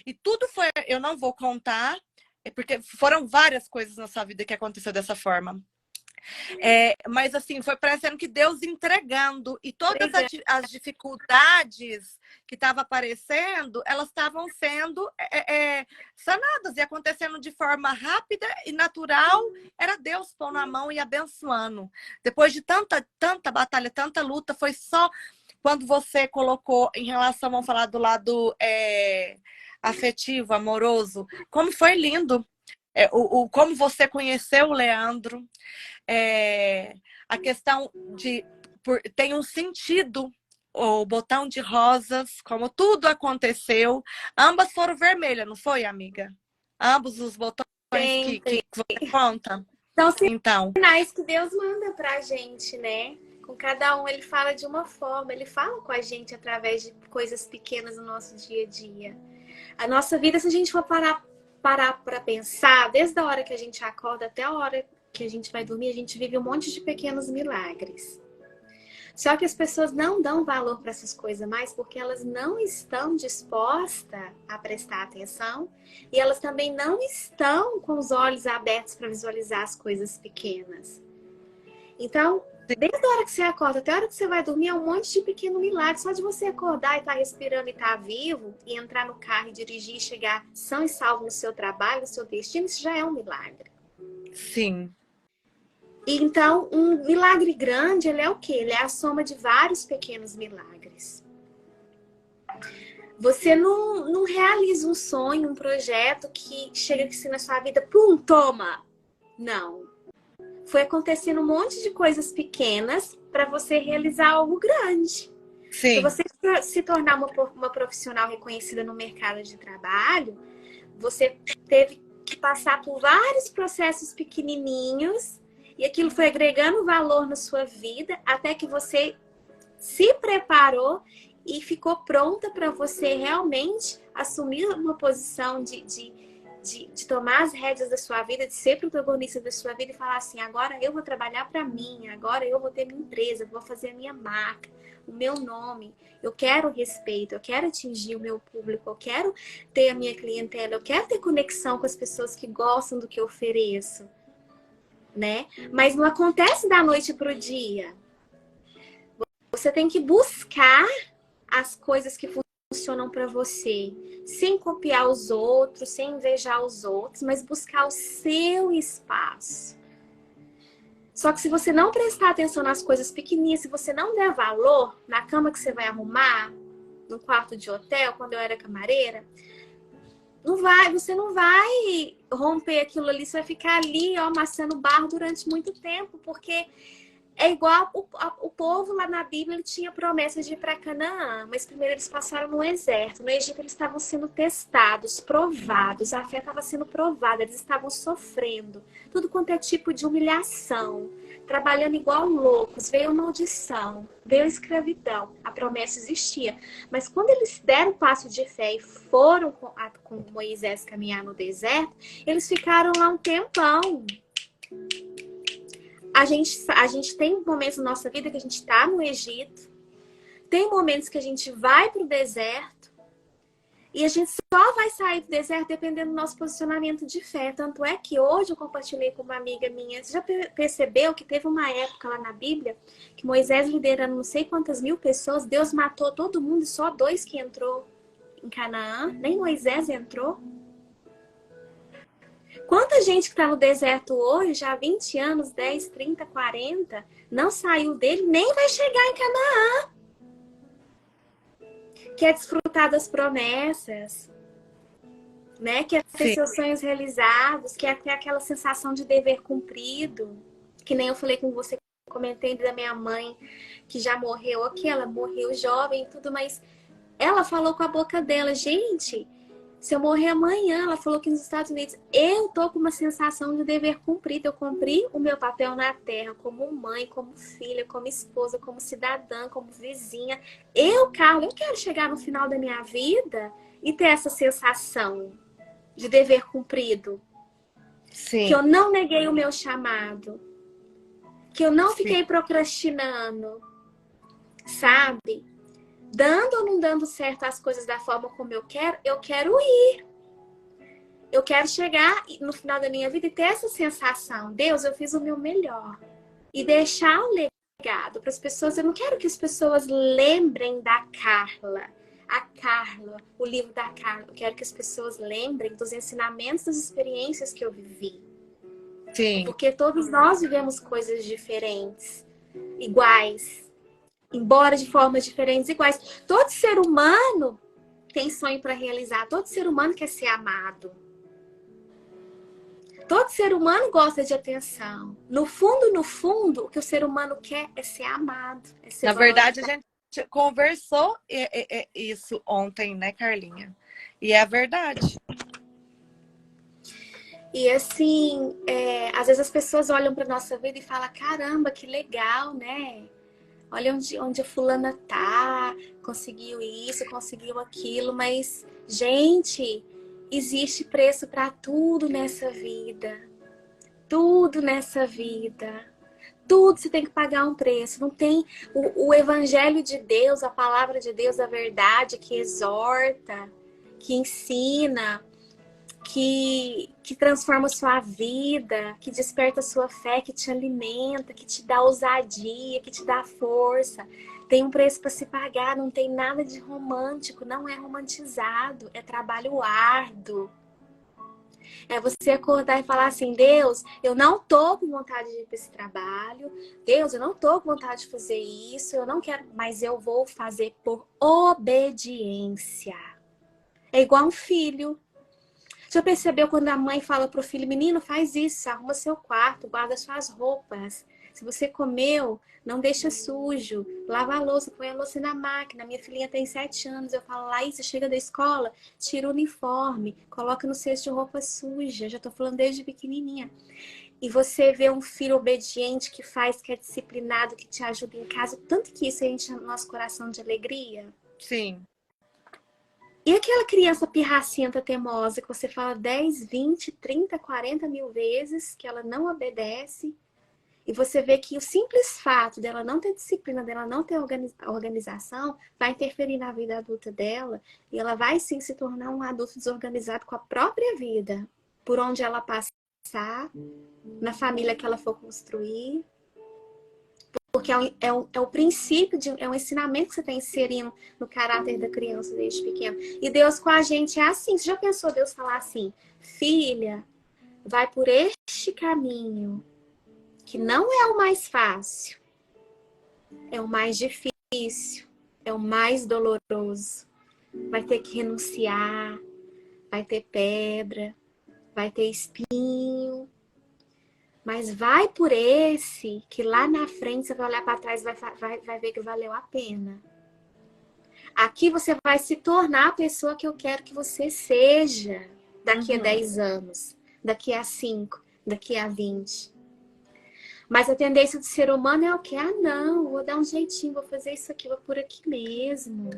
E tudo foi. Eu não vou contar, porque foram várias coisas na sua vida que aconteceu dessa forma. Mas assim, foi parecendo que Deus entregando. E todas as dificuldades que estavam aparecendo, elas estavam sendo sanadas e acontecendo de forma rápida e natural. Era Deus pondo a mão e abençoando. Depois de tanta batalha, tanta luta, foi só quando você colocou em relação, vamos falar do lado afetivo, amoroso, como foi lindo. Como você conheceu o Leandro, a questão de tem um sentido o botão de rosas, como tudo aconteceu. Ambas foram vermelhas, não foi, amiga? Ambos os botões que você conta. São Então, sinais que Deus manda pra gente, né? Com cada um ele fala de uma forma, ele fala com a gente através de coisas pequenas no nosso dia a dia. A nossa vida, se a gente for parar para pensar, desde a hora que a gente acorda até a hora que a gente vai dormir, a gente vive um monte de pequenos milagres. Só que as pessoas não dão valor para essas coisas mais porque elas não estão dispostas a prestar atenção e elas também não estão com os olhos abertos para visualizar as coisas pequenas. Então, desde a hora que você acorda até a hora que você vai dormir, é um monte de pequeno milagre. Só de você acordar e estar respirando e estar vivo, e entrar no carro e dirigir e chegar são e salvo no seu trabalho, no seu destino, isso já é um milagre. sim. Então, um milagre grande, ele é o quê? Ele é a soma de vários pequenos milagres. Você não realiza um sonho, um projeto que chega aqui na sua vida, pum, toma! Não. Foi acontecendo um monte de coisas pequenas para você realizar algo grande. Para você se tornar uma profissional reconhecida no mercado de trabalho, você teve que passar por vários processos pequenininhos e aquilo foi agregando valor na sua vida até que você se preparou e ficou pronta para você realmente assumir uma posição de tomar as rédeas da sua vida, de ser protagonista da sua vida e falar assim, agora eu vou trabalhar para mim, agora eu vou ter minha empresa, vou fazer a minha marca, o meu nome, eu quero respeito, eu quero atingir o meu público, eu quero ter a minha clientela, eu quero ter conexão com as pessoas que gostam do que eu ofereço, né? Mas não acontece da noite para o dia. Você tem que buscar as coisas que funcionam para você, sem copiar os outros, sem invejar os outros, mas buscar o seu espaço. Só que se você não prestar atenção nas coisas pequenininhas, se você não der valor na cama que você vai arrumar, no quarto de hotel, quando eu era camareira, você não vai romper aquilo ali, você vai ficar ali, ó, amassando barro durante muito tempo, porque É igual o povo lá na Bíblia, ele tinha promessa de ir para Canaã, mas primeiro eles passaram no deserto. No Egito eles estavam sendo testados, provados, a fé estava sendo provada, eles estavam sofrendo. Tudo quanto é tipo de humilhação, trabalhando igual loucos, veio a maldição, veio a escravidão. A promessa existia. Mas quando eles deram o passo de fé e foram com Moisés caminhar no deserto, eles ficaram lá um tempão. A gente tem momentos na nossa vida que a gente está no Egito, tem momentos que a gente vai para o deserto e a gente só vai sair do deserto dependendo do nosso posicionamento de fé. Tanto é que hoje eu compartilhei com uma amiga minha. Você já percebeu que teve uma época lá na Bíblia que Moisés liderando não sei quantas mil pessoas, Deus matou todo mundo e só 2 que entrou em Canaã? Nem Moisés entrou. Quanta gente que está no deserto hoje, já há 20 anos, 10, 30, 40, não saiu dele, nem vai chegar em Canaã. Quer desfrutar das promessas, né? Quer ter Sim. seus sonhos realizados, quer ter aquela sensação de dever cumprido. Que nem eu falei com você, comentei da minha mãe, que já morreu aqui, ela morreu jovem e tudo, mas ela falou com a boca dela, gente... Se eu morrer amanhã, ela falou que nos Estados Unidos, eu tô com uma sensação de dever cumprido. Eu cumpri o meu papel na Terra como mãe, como filha, como esposa, como cidadã, como vizinha. Carla, eu quero chegar no final da minha vida e ter essa sensação de dever cumprido. Sim. Que eu não neguei o meu chamado. Que eu não Sim. fiquei procrastinando. Sabe? Dando ou não dando certo as coisas da forma como eu quero ir. Eu quero chegar no final da minha vida e ter essa sensação. Deus, eu fiz o meu melhor. E deixar o legado para as pessoas. Eu não quero que as pessoas lembrem da Carla. A Carla, o livro da Carla. Eu quero que as pessoas lembrem dos ensinamentos, das experiências que eu vivi. Sim. Porque todos nós vivemos coisas diferentes, iguais. Embora de formas diferentes, iguais. Todo ser humano tem sonho para realizar. Todo ser humano quer ser amado. Todo ser humano gosta de atenção. No fundo, o que o ser humano quer é ser amado. É ser Na verdade, a valorizado. gente conversou isso ontem, né, Carlinha? E é a verdade. E assim, às vezes as pessoas olham para nossa vida e falam, caramba, que legal, né? Olha onde a fulana tá, conseguiu isso, conseguiu aquilo, mas, gente, existe preço para tudo nessa vida. Tudo nessa vida. Tudo você tem que pagar um preço. Não tem o evangelho de Deus, a palavra de Deus, a verdade que exorta, que ensina, que transforma a sua vida, que desperta a sua fé, que te alimenta, que te dá ousadia, que te dá força. Tem um preço para se pagar, não tem nada de romântico, não é romantizado, é trabalho árduo. É você acordar e falar assim, Deus, eu não tô com vontade de ir para esse trabalho, Deus, eu não tô com vontade de fazer isso, eu não quero, mas eu vou fazer por obediência. É igual um filho. Já percebeu quando a mãe fala pro filho, menino, faz isso, arruma seu quarto, guarda suas roupas. Se você comeu, não deixa sujo. Lava a louça, põe a louça na máquina. Minha filhinha tem 7 anos. Eu falo, Laís, você chega da escola, tira o uniforme, coloca no cesto de roupa suja. Já tô falando desde pequenininha. E você vê um filho obediente que faz, que é disciplinado, que te ajuda em casa. Tanto que isso enche o nosso coração de alegria. Sim. E aquela criança pirracenta, teimosa, que você fala 10, 20, 30, 40 mil vezes que ela não obedece. E você vê que o simples fato dela não ter disciplina, dela não ter organização, vai interferir na vida adulta dela. E ela vai sim se tornar um adulto desorganizado com a própria vida. Por onde ela passar, na família que ela for construir. Porque é o princípio, é um ensinamento que você está inserindo no caráter da criança desde pequeno. E Deus com a gente é assim. Você já pensou Deus falar assim, filha, vai por este caminho, que não é o mais fácil, é o mais difícil, é o mais doloroso. Vai ter que renunciar, vai ter pedra, vai ter espinho, Mas vai por esse, que lá na frente você vai olhar para trás e vai ver que valeu a pena. Aqui você vai se tornar a pessoa que eu quero que você seja daqui a 10 anos, daqui a 5, daqui a 20. Mas a tendência do ser humano é o quê? Ah, não, vou dar um jeitinho, vou fazer isso aqui, vou por aqui mesmo.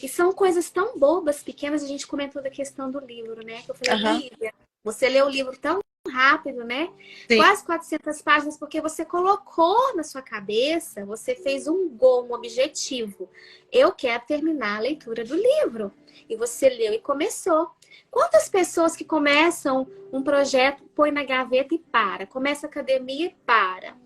E são coisas tão bobas, pequenas. A gente comentou da questão do livro, né? Que eu falei, Lívia, você leu o livro tão rápido, né? Sim. Quase 400 páginas, porque você colocou na sua cabeça, você fez um gol, um objetivo. Eu quero terminar a leitura do livro. E você leu e começou. Quantas pessoas que começam um projeto, põe na gaveta e para. Começa a academia e para.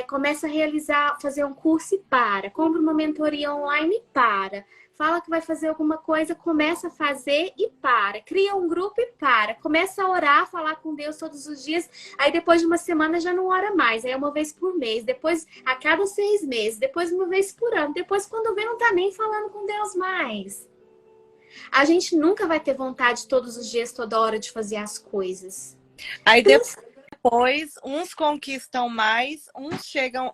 Começa a realizar, fazer um curso e para. Compra uma mentoria online e para. Fala que vai fazer alguma coisa, começa a fazer e para. Cria um grupo e para. Começa a orar, falar com Deus todos os dias. Aí depois de uma semana já não ora mais. Aí é uma vez por mês. Depois a cada 6 meses. Depois uma vez por ano. Depois quando vê não tá nem falando com Deus mais. A gente nunca vai ter vontade todos os dias, toda hora de fazer as coisas. Aí depois, uns conquistam mais, uns chegam,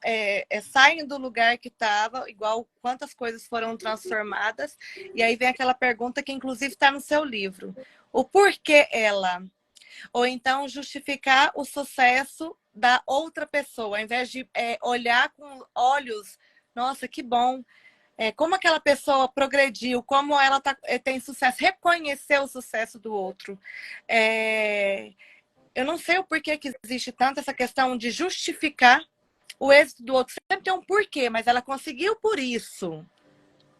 saem do lugar que estava, igual quantas coisas foram transformadas. E aí vem aquela pergunta que, inclusive, está no seu livro. O porquê ela? Ou então justificar o sucesso da outra pessoa, ao invés de olhar com olhos, nossa, que bom. Como aquela pessoa progrediu, como ela tem sucesso, reconhecer o sucesso do outro. Eu não sei o porquê que existe tanto essa questão de justificar o êxito do outro. Sempre tem um porquê, mas ela conseguiu por isso.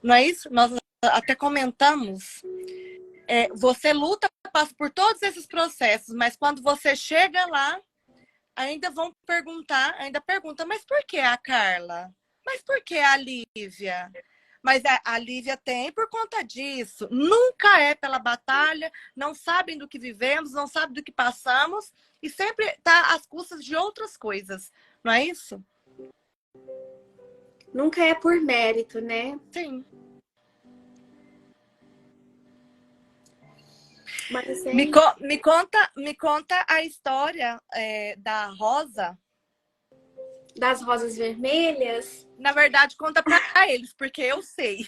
Não é isso? Nós até comentamos. Você luta, passa por todos esses processos, mas quando você chega lá, ainda vão perguntar, mas por que a Carla? Mas por que a Lívia? Mas a Lívia tem por conta disso. Nunca é pela batalha, não sabem do que vivemos, não sabem do que passamos, e sempre está às custas de outras coisas, não é isso? Nunca é por mérito, né? Sim. Mas Me conta a história da Rosa. Das rosas vermelhas? Na verdade, conta para eles, porque eu sei.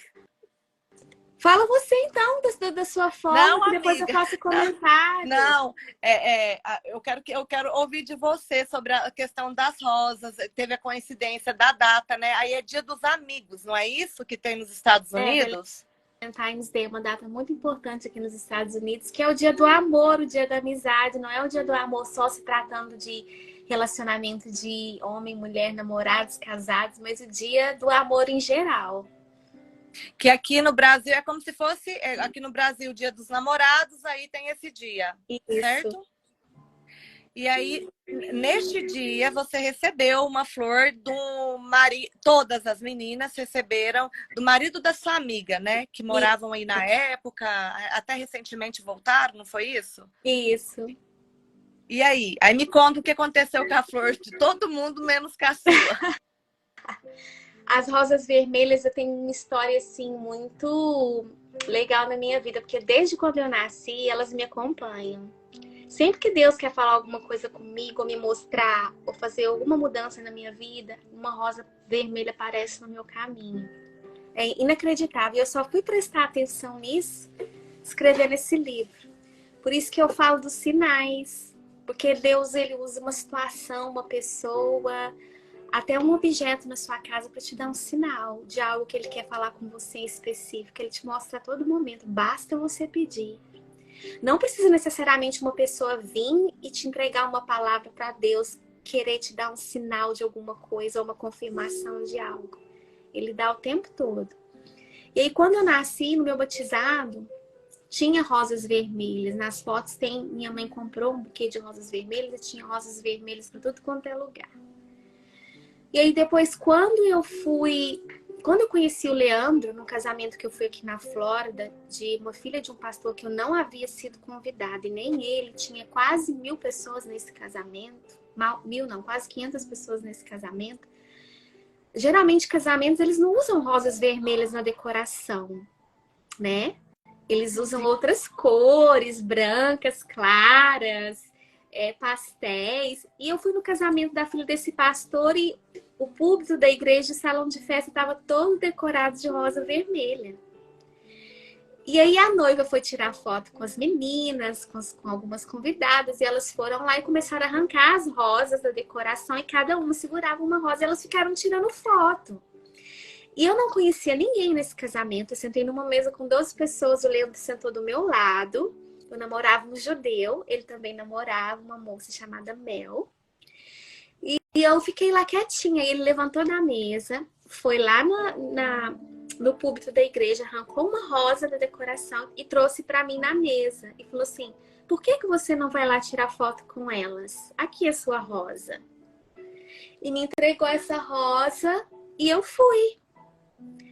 Fala você então da sua forma, Não, que depois eu amiga, faço comentário. Não, eu quero ouvir de você sobre a questão das rosas. Teve a coincidência da data, né? Aí é Dia dos Amigos, não é isso que tem nos Estados Unidos? Valentine's Day é uma data muito importante aqui nos Estados Unidos, que é o dia do amor, o dia da amizade. Não é o dia do amor só se tratando de relacionamento de homem, mulher, namorados, casados, mas o dia do amor em geral. Que aqui no Brasil é como se fosse, aqui no Brasil, o Dia dos Namorados, aí tem esse dia, Isso. certo? E aí, neste dia, você recebeu uma flor do marido, todas as meninas receberam do marido da sua amiga, né? Que moravam aí na época, até recentemente voltaram, não foi isso? Isso. E aí? Aí me conta o que aconteceu com a flor de todo mundo, menos com a sua. As rosas vermelhas, eu tenho uma história, assim, muito legal na minha vida, porque desde quando eu nasci, elas me acompanham. Sempre que Deus quer falar alguma coisa comigo, ou me mostrar, ou fazer alguma mudança na minha vida, uma rosa vermelha aparece no meu caminho. É inacreditável. Eu só fui prestar atenção nisso, escrevendo esse livro. Por isso que eu falo dos sinais. Porque Deus, ele usa uma situação, uma pessoa, até um objeto na sua casa para te dar um sinal de algo que ele quer falar com você em específico. Ele te mostra a todo momento. Basta você pedir. Não precisa necessariamente uma pessoa vir e te entregar uma palavra para Deus querer te dar um sinal de alguma coisa ou uma confirmação de algo. Ele dá o tempo todo. E aí, quando eu nasci, no meu batizado, tinha rosas vermelhas. Nas fotos tem, minha mãe comprou um buquê de rosas vermelhas e tinha rosas vermelhas para tudo quanto é lugar. E aí depois, quando eu conheci o Leandro, no casamento que eu fui aqui na Flórida, de uma filha de um pastor que eu não havia sido convidada, e nem ele, tinha quase 1000 pessoas nesse casamento, quase 500 pessoas nesse casamento. Geralmente, casamentos, eles não usam rosas vermelhas na decoração, né? Eles usam outras cores, brancas, claras, pastéis. E eu fui no casamento da filha desse pastor e o púlpito da igreja, o salão de festa, estava todo decorado de rosa vermelha. E aí a noiva foi tirar foto com as meninas, com algumas convidadas, e elas foram lá e começaram a arrancar as rosas da decoração, e cada uma segurava uma rosa, e elas ficaram tirando foto. E eu não conhecia ninguém nesse casamento. Eu sentei numa mesa com 12 pessoas, o Leandro sentou do meu lado. Eu namorava um judeu, ele também namorava uma moça chamada Mel. E eu fiquei lá quietinha. E ele levantou da mesa, foi lá no púlpito da igreja, arrancou uma rosa da decoração e trouxe para mim na mesa. E falou assim, por que você não vai lá tirar foto com elas? Aqui é sua rosa. E me entregou essa rosa e eu fui.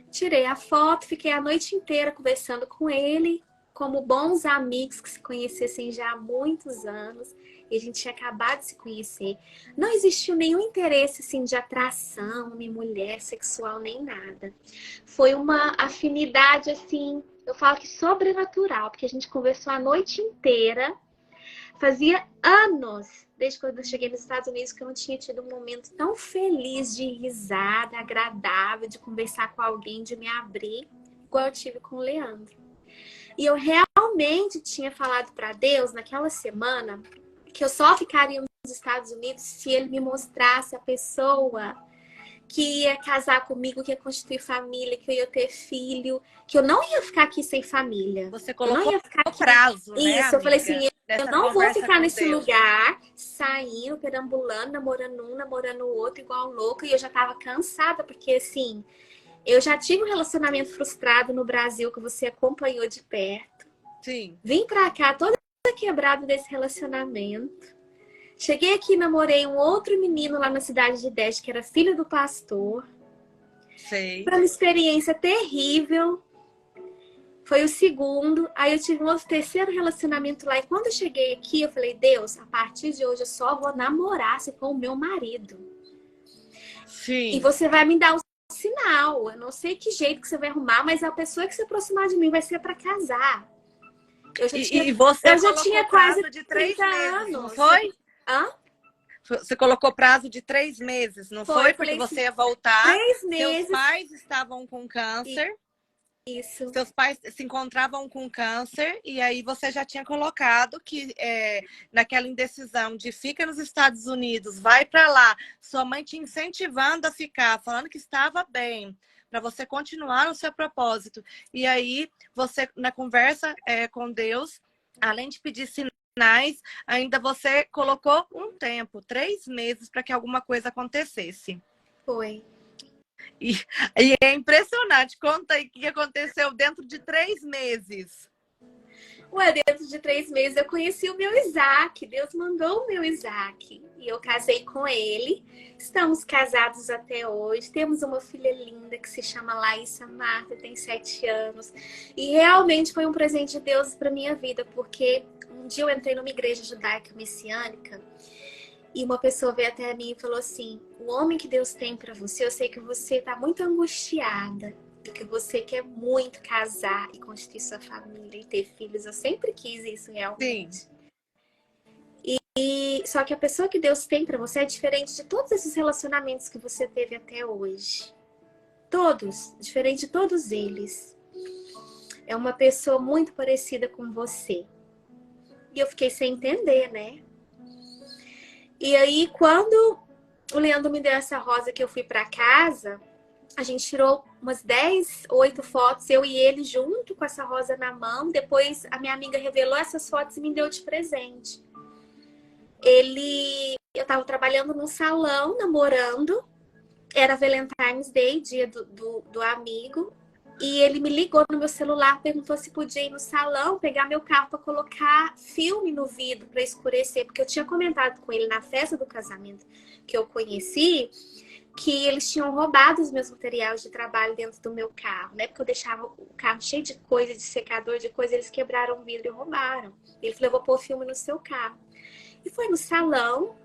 Tirei a foto, fiquei a noite inteira conversando com ele, como bons amigos que se conhecessem já há muitos anos. E a gente tinha acabado de se conhecer. Não existiu nenhum interesse assim, de atração, nem mulher, sexual, nem nada. Foi uma afinidade, assim, eu falo que sobrenatural, porque a gente conversou a noite inteira. Fazia anos, desde quando eu cheguei nos Estados Unidos, que eu não tinha tido um momento tão feliz de risada, agradável, de conversar com alguém, de me abrir, igual eu tive com o Leandro. E eu realmente tinha falado para Deus naquela semana que eu só ficaria nos Estados Unidos se ele me mostrasse a pessoa que ia casar comigo, que ia constituir família, que eu ia ter filho, que eu não ia ficar aqui sem família. Você colocou eu não ia ficar aqui. Prazo, isso, né, eu falei assim, eu não vou ficar nesse Deus. lugar, saindo, perambulando, namorando um, namorando o outro, igual louca. E eu já tava cansada, porque assim, eu já tive um relacionamento frustrado no Brasil, que você acompanhou de perto. Sim. Vim pra cá toda quebrada desse relacionamento. Cheguei aqui e namorei um outro menino lá na cidade de Deste, que era filho do pastor. Sei. Foi uma experiência terrível. Foi o segundo. Aí eu tive um outro terceiro relacionamento lá. E quando eu cheguei aqui, eu falei, Deus, a partir de hoje eu só vou namorar se for o meu marido. Sim. E você vai me dar um sinal. Eu não sei que jeito que você vai arrumar, mas a pessoa que se aproximar de mim vai ser para casar. Eu já tinha quase de 3 meses, anos. Não foi? Hã? Você colocou prazo de 3 meses, não foi? Porque você ia voltar. 3 meses. Seus pais estavam com câncer. Isso. Seus pais se encontravam com câncer e aí você já tinha colocado que naquela indecisão de fica nos Estados Unidos, vai para lá, sua mãe te incentivando a ficar, falando que estava bem, para você continuar no seu propósito. E aí você, na conversa com Deus, além de pedir sinais, ainda você colocou um tempo, 3 meses, para que alguma coisa acontecesse. Foi. E é impressionante. Conta aí o que aconteceu dentro de 3 meses. Ué, dentro de 3 meses eu conheci o meu Isaac. Deus mandou o meu Isaac. E eu casei com ele. Estamos casados até hoje. Temos uma filha linda que se chama Laísa Marta, tem 7 anos. E realmente foi um presente de Deus para minha vida, porque um dia eu entrei numa igreja judaica messiânica. E uma pessoa veio até mim e falou assim, o homem que Deus tem para você, eu sei que você está muito angustiada, que você quer muito casar e constituir sua família e ter filhos. Eu sempre quis isso realmente. Sim. Só que a pessoa que Deus tem para você é diferente de todos esses relacionamentos que você teve até hoje. Todos, diferente de todos eles. É uma pessoa muito parecida com você. E eu fiquei sem entender, né? E aí, quando o Leandro me deu essa rosa que eu fui para casa, a gente tirou umas 10, 8 fotos, eu e ele junto com essa rosa na mão. Depois a minha amiga revelou essas fotos e me deu de presente. Eu tava trabalhando num salão, namorando. Era Valentine's Day, dia do amigo. E ele me ligou no meu celular, perguntou se podia ir no salão, pegar meu carro para colocar filme no vidro para escurecer. Porque eu tinha comentado com ele na festa do casamento que eu conheci, que eles tinham roubado os meus materiais de trabalho dentro do meu carro, né? Porque eu deixava o carro cheio de coisa, de secador, de coisa, eles quebraram o vidro e roubaram. Ele falou, eu vou pôr filme no seu carro. E foi no salão,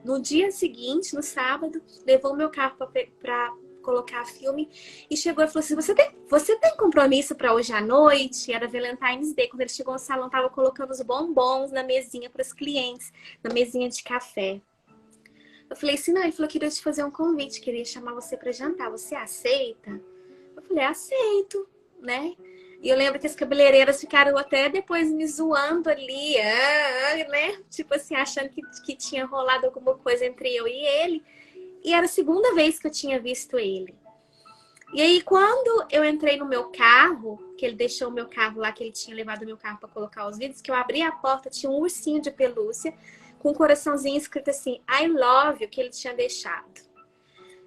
no dia seguinte, no sábado, levou o meu carro para colocar filme. E chegou e falou assim, você tem compromisso para hoje à noite? Era Valentine's Day. Quando ele chegou no salão, tava colocando os bombons na mesinha para os clientes, na mesinha de café. Eu falei assim, não, ele falou que queria te fazer um convite, queria chamar você para jantar. Você aceita? Eu falei, aceito, né? E eu lembro que as cabeleireiras ficaram até depois me zoando ali, né? Tipo assim, achando que tinha rolado alguma coisa entre eu e ele. E era a segunda vez que eu tinha visto ele. E aí, quando eu entrei no meu carro, que ele deixou o meu carro lá, que ele tinha levado o meu carro para colocar os vidros, que eu abri a porta, tinha um ursinho de pelúcia com um coraçãozinho escrito assim, I love you, que ele tinha deixado.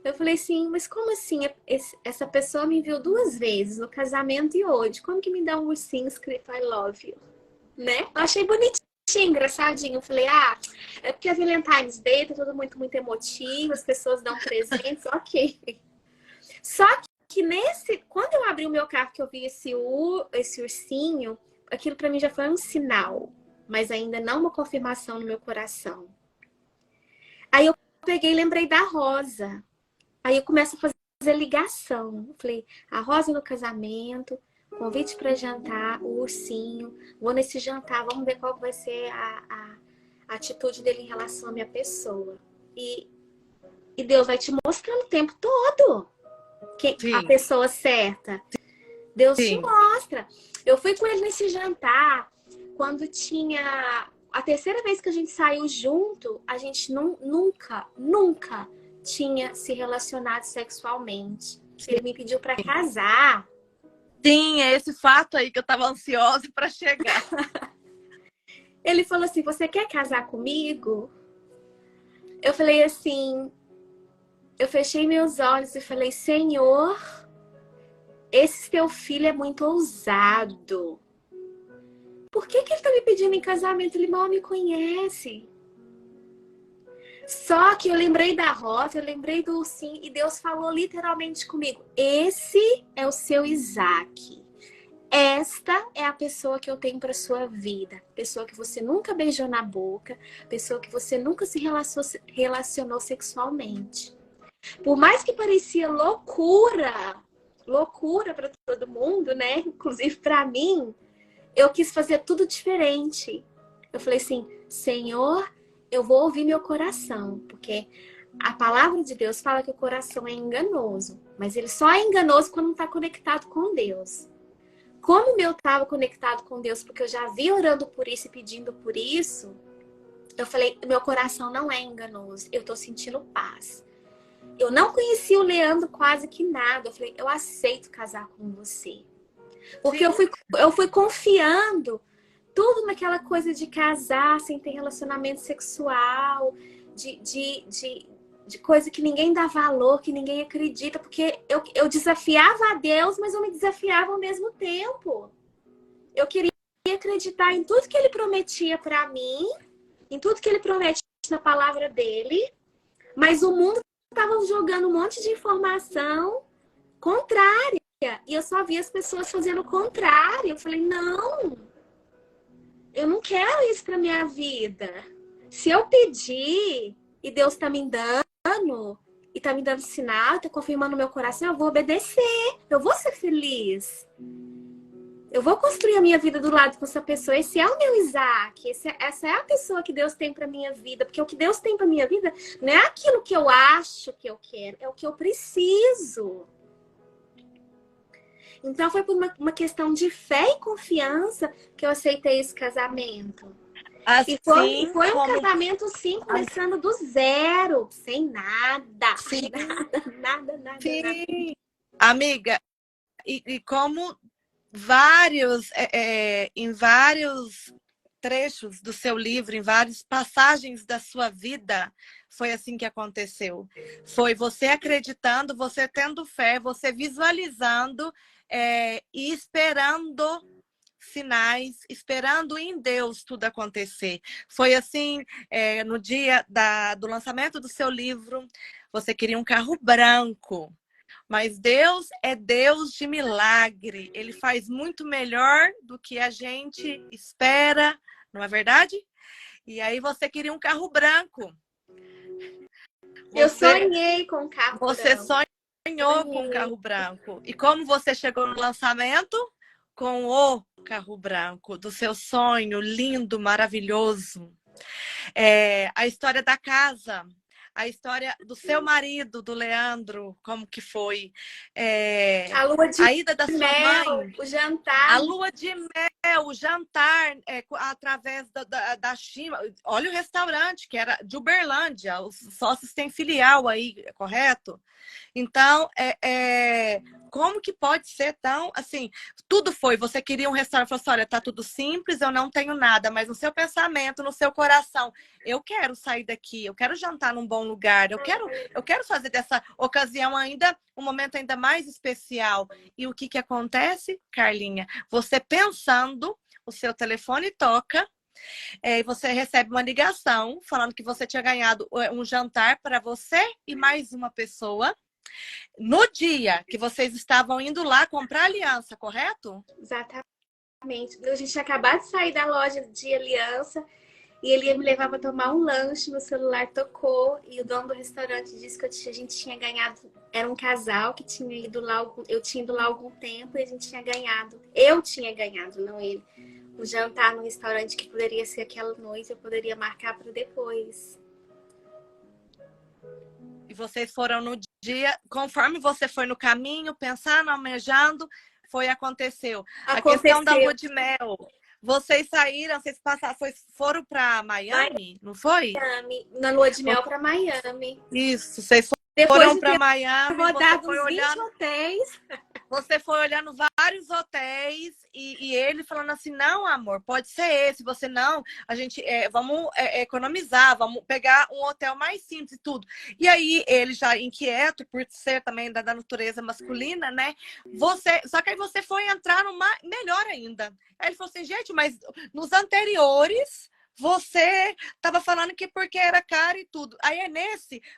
Eu falei assim, mas como assim? Essa pessoa me viu 2 vezes no casamento e hoje. Como que me dá um ursinho escrito I love you? Né? Eu achei bonitinho, engraçadinho. Eu falei, é porque a Valentine's Day tá tudo muito, muito emotivo, as pessoas dão presentes, ok. Só que quando eu abri o meu carro que eu vi esse ursinho, aquilo pra mim já foi um sinal, mas ainda não uma confirmação no meu coração. Aí eu peguei e lembrei da Rosa. Aí eu começo a fazer ligação. Eu falei, a Rosa no casamento, convite para jantar, o ursinho, vou nesse jantar, vamos ver qual vai ser a atitude dele em relação à minha pessoa. E Deus vai te mostrando o tempo todo a pessoa certa. Deus te mostra. Eu fui com ele nesse jantar quando tinha... A terceira vez que a gente saiu junto, a gente nunca tinha se relacionado sexualmente. Ele me pediu para casar. Sim, é esse fato aí que eu tava ansiosa para chegar. Ele falou assim, você quer casar comigo? Eu falei assim, eu fechei meus olhos e falei, Senhor, esse teu filho é muito ousado. Por que ele tá me pedindo em casamento? Ele mal me conhece. Só que eu lembrei da Rosa, eu lembrei do ursinho e Deus falou literalmente comigo. Esse é o seu Isaac. Esta é a pessoa que eu tenho para sua vida. Pessoa que você nunca beijou na boca. Pessoa que você nunca se relacionou sexualmente. Por mais que parecia loucura para todo mundo, né? Inclusive para mim, eu quis fazer tudo diferente. Eu falei assim, Senhor, eu vou ouvir meu coração, porque a palavra de Deus fala que o coração é enganoso, mas ele só é enganoso quando não está conectado com Deus. Como o meu estava conectado com Deus, porque eu já vi orando por isso e pedindo por isso, eu falei, meu coração não é enganoso, eu estou sentindo paz. Eu não conhecia o Leandro quase que nada, eu falei, eu aceito casar com você. Porque eu fui confiando tudo naquela coisa de casar sem ter relacionamento sexual, de coisa que ninguém dá valor, que ninguém acredita, porque eu desafiava a Deus, mas eu me desafiava ao mesmo tempo. Eu queria acreditar em tudo que ele prometia para mim, em tudo que ele promete na palavra dele, mas o mundo estava jogando um monte de informação contrária, e eu só via as pessoas fazendo o contrário. Eu falei, não, eu não quero isso para minha vida. Se eu pedir e Deus está me dando, e está me dando sinal, está confirmando no meu coração, eu vou obedecer, eu vou ser feliz. Eu vou construir a minha vida do lado com essa pessoa. Esse é o meu Isaac, essa é a pessoa que Deus tem para minha vida. Porque o que Deus tem para minha vida não é aquilo que eu acho que eu quero, é o que eu preciso. Então foi por uma questão de fé e confiança que eu aceitei esse casamento. Assim, e foi um casamento, sim, começando do zero, sem nada. Sim. Nada. Sim. Amiga, e como em vários trechos do seu livro, em várias passagens da sua vida, foi assim que aconteceu. Foi você acreditando, você tendo fé, você visualizando e esperando sinais, esperando em Deus tudo acontecer. Foi assim, no dia do lançamento do seu livro, você queria um carro branco. Mas Deus é Deus de milagre. Ele faz muito melhor do que a gente espera, não é verdade? E aí você queria um carro branco. Eu sonhei com um carro branco. Você sonhou Sonhou com o carro branco. E como você chegou no lançamento? Com o carro branco do seu sonho, lindo, maravilhoso. A história da casa, a história do seu marido, do Leandro, como que foi? A lua de A ida da sua mel, mãe, o jantar. a lua de mel, o jantar através da China. Olha o restaurante, que era de Uberlândia, os sócios têm filial aí, correto? Então, como que pode ser tão, assim, tudo foi, você queria um restaurante, falou assim, olha, tá tudo simples, eu não tenho nada, mas no seu pensamento, no seu coração, eu quero sair daqui, eu quero jantar num bom lugar, eu quero fazer dessa ocasião ainda, um momento ainda mais especial. E o que que acontece, Carlinha? Você pensando, o seu telefone toca, e você recebe uma ligação falando que você tinha ganhado um jantar para você e mais uma pessoa no dia que vocês estavam indo lá comprar aliança, correto? Exatamente. A gente tinha acabado de sair da loja de aliança e ele ia me levar para tomar um lanche. Meu celular tocou e o dono do restaurante disse que a gente tinha ganhado. Era um casal que tinha ido lá, eu tinha ido lá há algum tempo e a gente tinha ganhado. Eu tinha ganhado, não ele. Um jantar no restaurante que poderia ser aquela noite, eu poderia marcar para depois. E vocês foram no dia, conforme você foi no caminho, pensando, almejando, aconteceu. A questão da lua de mel. Vocês saíram, vocês passaram, foram para Miami, não foi? Miami, na lua de mel para Miami. Isso, vocês foram para Miami, você foi olhando hotéis. Você foi olhando vários hotéis e ele falando assim, não, amor, pode ser esse. Você não, a gente vamos economizar, vamos pegar um hotel mais simples e tudo. E aí ele já inquieto por ser também da natureza masculina, né? Só que aí você foi entrar numa melhor ainda. Aí ele falou assim, gente, mas nos anteriores você estava falando que porque era caro e tudo. Aí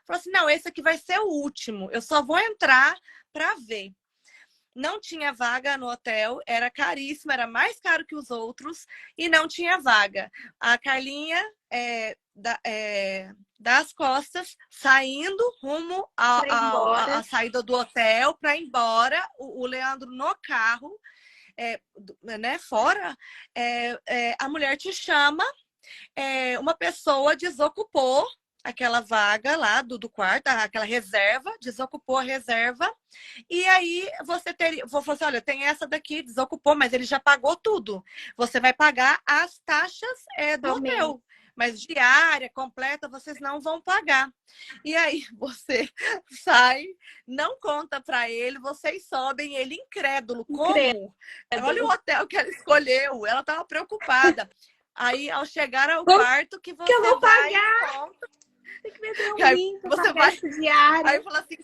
falou assim, não, esse aqui vai ser o último. Eu só vou entrar para ver. Não tinha vaga no hotel, era caríssimo, era mais caro que os outros e não tinha vaga. A Carlinha das costas, saindo rumo à saída do hotel para ir embora, o Leandro no carro, né, fora, a mulher te chama, uma pessoa desocupou aquela vaga lá do quarto, aquela reserva, desocupou a reserva, e aí vou falar assim, olha, tem essa daqui, desocupou, mas ele já pagou tudo. Você vai pagar as taxas do hotel, mas diária, completa, vocês não vão pagar. E aí você sai, não conta para ele, vocês sobem, ele incrédulo. Como? Olha o hotel que ela escolheu, ela estava preocupada. Aí, ao chegar ao quarto, que você eu vou vai pagar? Tem que meter um link pra você pagar esse diário. Aí fala assim,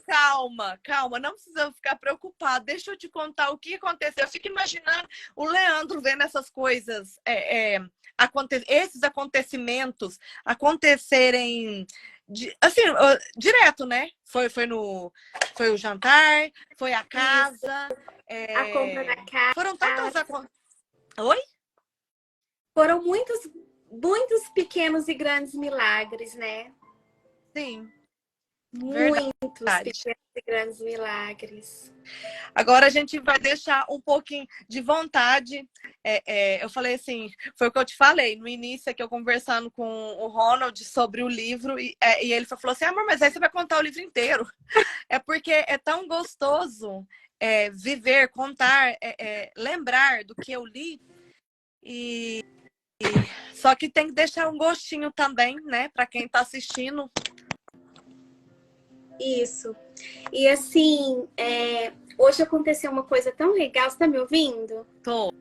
calma, não precisa ficar preocupado. Deixa eu te contar o que aconteceu. Eu fico imaginando o Leandro vendo essas coisas, esses acontecimentos acontecerem assim, direto, né? Foi o jantar, foi a casa. A compra da casa. Foram tantas... Oi? Foram muitos pequenos e grandes milagres, né? Sim. Muitos pequenos e grandes milagres. Agora a gente vai deixar um pouquinho de vontade. Eu falei assim, foi o que eu te falei no início, que eu conversando com o Ronald sobre o livro, e ele falou assim, amor, mas aí você vai contar o livro inteiro. É porque é tão gostoso viver, contar, lembrar do que eu li. Só que tem que deixar um gostinho também, né, para quem está assistindo. Isso. E assim, hoje aconteceu uma coisa tão legal. Você tá me ouvindo? Tô.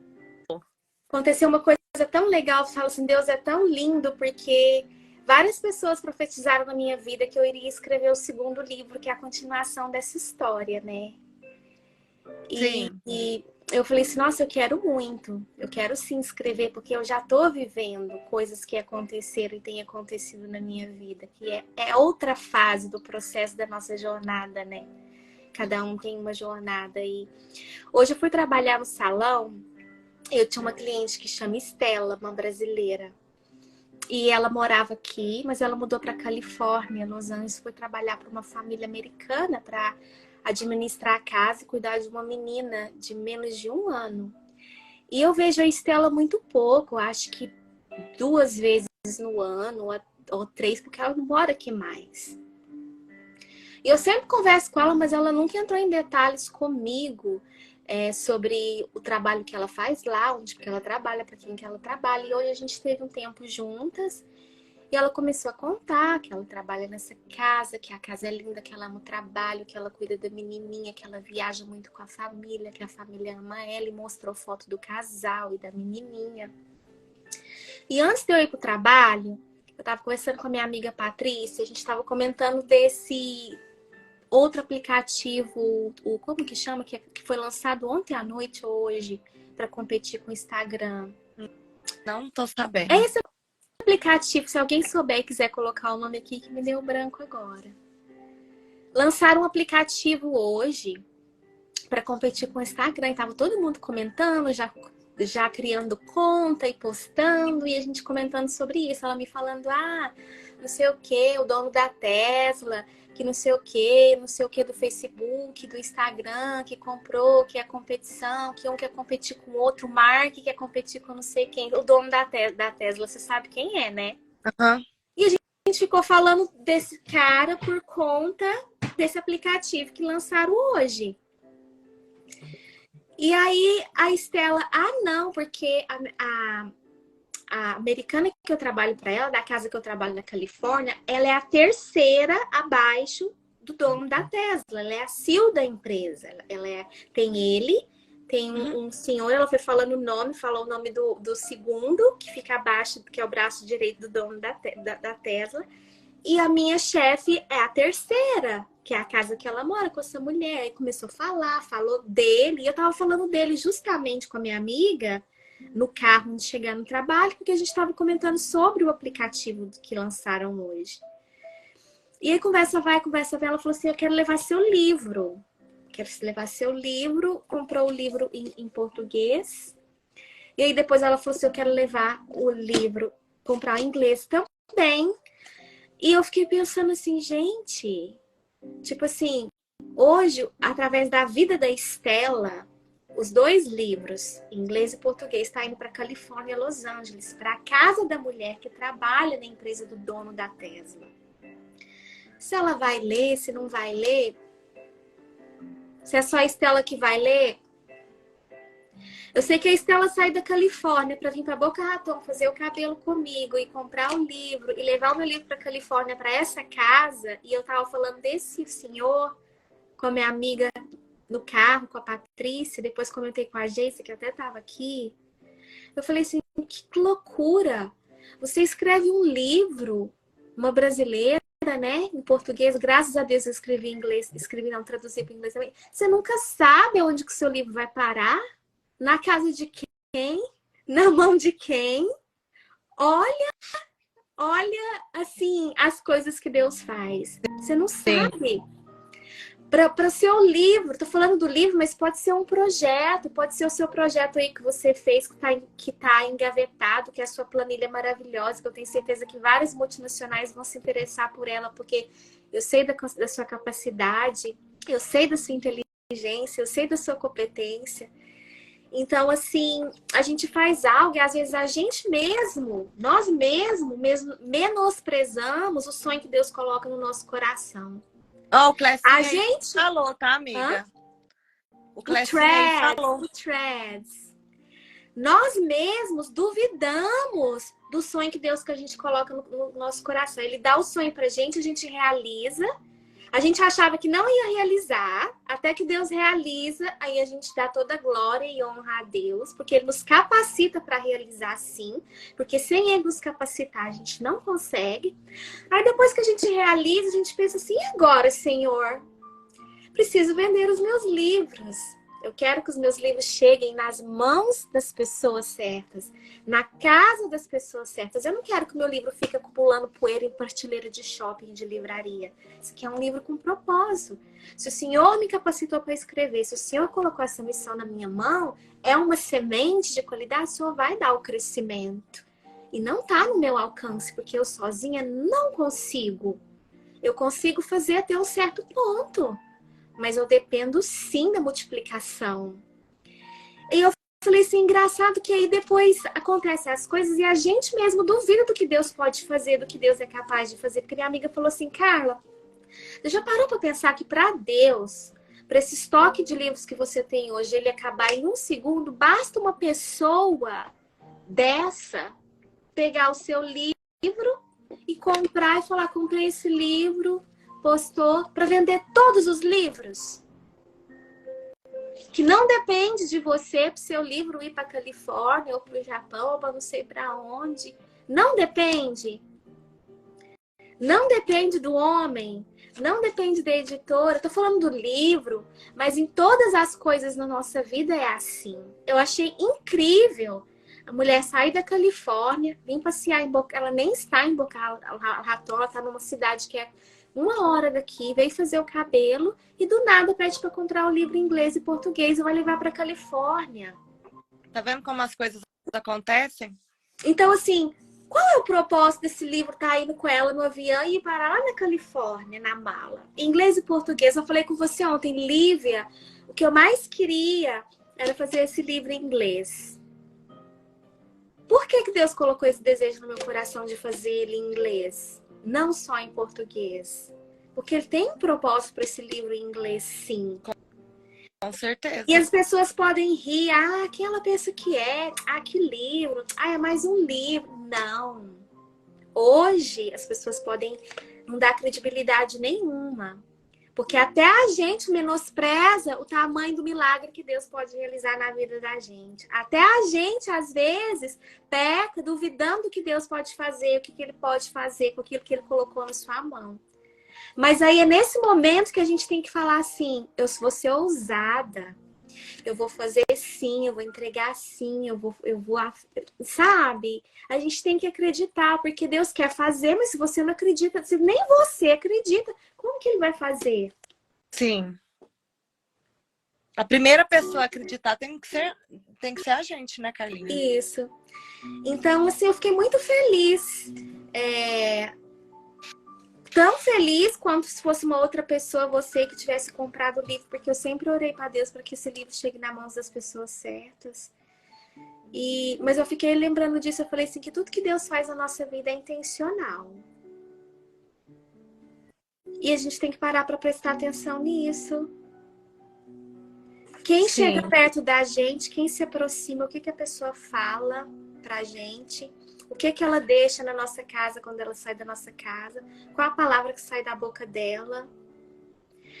Aconteceu uma coisa tão legal. Você fala assim, Deus é tão lindo, porque várias pessoas profetizaram na minha vida que eu iria escrever o segundo livro, que é a continuação dessa história, né? Sim. E eu falei assim, nossa, eu quero sim escrever, porque eu já tô vivendo coisas que aconteceram e têm acontecido na minha vida, que é outra fase do processo da nossa jornada, né? Cada um tem uma jornada. E hoje eu fui trabalhar no salão, eu tinha uma cliente que chama Estela, uma brasileira. E ela morava aqui, mas ela mudou para Califórnia, Los Angeles, foi trabalhar para uma família americana para administrar a casa e cuidar de uma menina de menos de 1 ano. E eu vejo a Estela muito pouco, acho que 2 vezes no ano, ou 3, porque ela não mora aqui mais. E eu sempre converso com ela, mas ela nunca entrou em detalhes comigo sobre o trabalho que ela faz lá, onde que ela trabalha, para quem que ela trabalha. E hoje a gente teve um tempo juntas e ela começou a contar que ela trabalha nessa casa, que a casa é linda, que ela ama o trabalho, que ela cuida da menininha, que ela viaja muito com a família, que a família ama ela, e mostrou foto do casal e da menininha. E antes de eu ir pro trabalho, eu tava conversando com a minha amiga Patrícia, a gente tava comentando desse outro aplicativo, como que chama? Que foi lançado ontem à noite ou hoje, para competir com o Instagram. Não tô sabendo. É esse aplicativo, se alguém souber e quiser colocar o nome aqui, que me deu branco agora. Lançaram um aplicativo hoje para competir com o Instagram. E tava todo mundo comentando, já criando conta e postando, e a gente comentando sobre isso. Ela me falando, não sei o que, o dono da Tesla, que não sei o que do Facebook, do Instagram, que comprou, que é competição, que um quer competir com o outro, o Mark quer competir com não sei quem, o dono da Tesla, você sabe quem é, né? Uhum. E a gente ficou falando desse cara por conta desse aplicativo que lançaram hoje. E aí a Estela, não, porque a americana que eu trabalho para ela, da casa que eu trabalho na Califórnia, ela é a terceira abaixo do dono da Tesla. Ela é a CEO da empresa. Tem ele, tem um senhor, ela foi falando o nome, falou o nome do segundo, que fica abaixo, que é o braço direito do dono da Tesla. E a minha chefe é a terceira, que é a casa que ela mora com essa mulher. E começou a falar, falou dele. E eu tava falando dele justamente com a minha amiga no carro de chegar no trabalho, porque a gente estava comentando sobre o aplicativo que lançaram hoje. E aí conversa vai, ela falou assim, eu quero levar seu livro. Quero levar seu livro. Comprou o livro em português. E aí depois ela falou assim, eu quero levar o livro, comprar em inglês também. E eu fiquei pensando assim, gente, tipo assim, hoje, através da vida da Estela, os 2 livros, inglês e português, está indo para Califórnia, Los Angeles, para a casa da mulher que trabalha na empresa do dono da Tesla. Se ela vai ler, se não vai ler, se é só a Estela que vai ler. Eu sei que a Estela sai da Califórnia para vir para Boca Raton fazer o cabelo comigo e comprar o livro e levar o meu livro para Califórnia, para essa casa. E eu tava falando desse senhor com a minha amiga no carro, com a Patrícia. Depois comentei com a Geisa, que até tava aqui. Eu falei assim, que loucura! Você escreve um livro, uma brasileira, né, em português. Graças a Deus eu escrevi em inglês, traduzi para inglês também. Você nunca sabe onde que o seu livro vai parar? Na casa de quem? Na mão de quem? Olha, assim, as coisas que Deus faz. Você não sabe. Para o seu livro, tô falando do livro, mas pode ser um projeto, pode ser o seu projeto aí que você fez, que tá engavetado, que é a sua planilha maravilhosa, que eu tenho certeza que várias multinacionais vão se interessar por ela, porque eu sei da sua capacidade, eu sei da sua inteligência, eu sei da sua competência. Então, assim, a gente faz algo e às vezes a gente mesmo, nós mesmo menosprezamos o sonho que Deus coloca no nosso coração. O Clécio A gente falou, tá, amiga? O Clécio falou. O Threads. Nós mesmos duvidamos do sonho que a gente coloca no nosso coração. Ele dá o sonho pra gente, a gente realiza. A gente achava que não ia realizar, até que Deus realiza, aí a gente dá toda a glória e honra a Deus, porque Ele nos capacita para realizar sim, porque sem Ele nos capacitar a gente não consegue. Aí depois que a gente realiza, a gente pensa assim, e agora, Senhor? Preciso vender os meus livros. Eu quero que os meus livros cheguem nas mãos das pessoas certas, na casa das pessoas certas. Eu não quero que o meu livro fique acumulando poeira em prateleira de shopping, de livraria. Isso aqui é um livro com propósito. Se o Senhor me capacitou para escrever, se o Senhor colocou essa missão na minha mão, é uma semente de qualidade, o Senhor vai dar o crescimento. E não está no meu alcance, porque eu sozinha não consigo. Eu consigo fazer até um certo ponto. mas eu dependo sim da multiplicação. E eu falei assim, engraçado que aí depois acontecem as coisas e a gente mesmo duvida do que Deus pode fazer, do que Deus é capaz de fazer. Porque minha amiga falou assim, Carla, você já parou para pensar que para Deus, para esse estoque de livros que você tem hoje, ele acabar em 1 segundo, basta uma pessoa dessa pegar o seu livro e comprar e falar, comprei esse livro, postou, para vender todos os livros? Que não depende de você para o seu livro ir para a Califórnia, ou para o Japão, ou para não sei para onde. Não depende. Não depende do homem. Não depende da editora. Estou falando do livro, mas em todas as coisas na nossa vida é assim. Eu achei incrível a mulher sair da Califórnia, vir passear em Boca... Ela nem está em Boca Raton, ela está numa cidade que é 1 hora daqui, veio fazer o cabelo e do nada pede para comprar o livro em inglês e português e vai levar para Califórnia. Tá vendo como as coisas acontecem? Então, assim, qual é o propósito desse livro estar indo com ela no avião e ir parar lá na Califórnia, na mala? Em inglês e português, eu falei com você ontem, Lívia, o que eu mais queria era fazer esse livro em inglês. Por que Deus colocou esse desejo no meu coração de fazer ele em inglês? Não só em português. Porque ele tem um propósito para esse livro em inglês, sim. Com certeza. E as pessoas podem rir. Ah, quem ela pensa que é? Ah, que livro. Ah, é mais um livro. Não. Hoje, as pessoas podem não dar credibilidade nenhuma. Porque até a gente menospreza o tamanho do milagre que Deus pode realizar na vida da gente. Até a gente, às vezes, peca duvidando do que Deus pode fazer, o que Ele pode fazer com aquilo que Ele colocou na sua mão. Mas aí é nesse momento que a gente tem que falar assim, eu vou ser ousada, eu vou fazer sim, eu vou entregar sim, eu vou, sabe? A gente tem que acreditar, porque Deus quer fazer, mas se você não acredita, se nem você acredita, como que Ele vai fazer? Sim. A primeira pessoa a acreditar tem que ser a gente, né, Carlinha? Isso. Então, assim, eu fiquei muito feliz. Tão feliz quanto se fosse uma outra pessoa, você que tivesse comprado o livro, porque eu sempre orei para Deus para que esse livro chegue nas mãos das pessoas certas. Mas eu fiquei lembrando disso, eu falei assim, que tudo que Deus faz na nossa vida é intencional. E a gente tem que parar para prestar atenção nisso. Quem chega perto da gente, quem se aproxima, o que a pessoa fala pra gente, o que ela deixa na nossa casa quando ela sai da nossa casa, qual a palavra que sai da boca dela.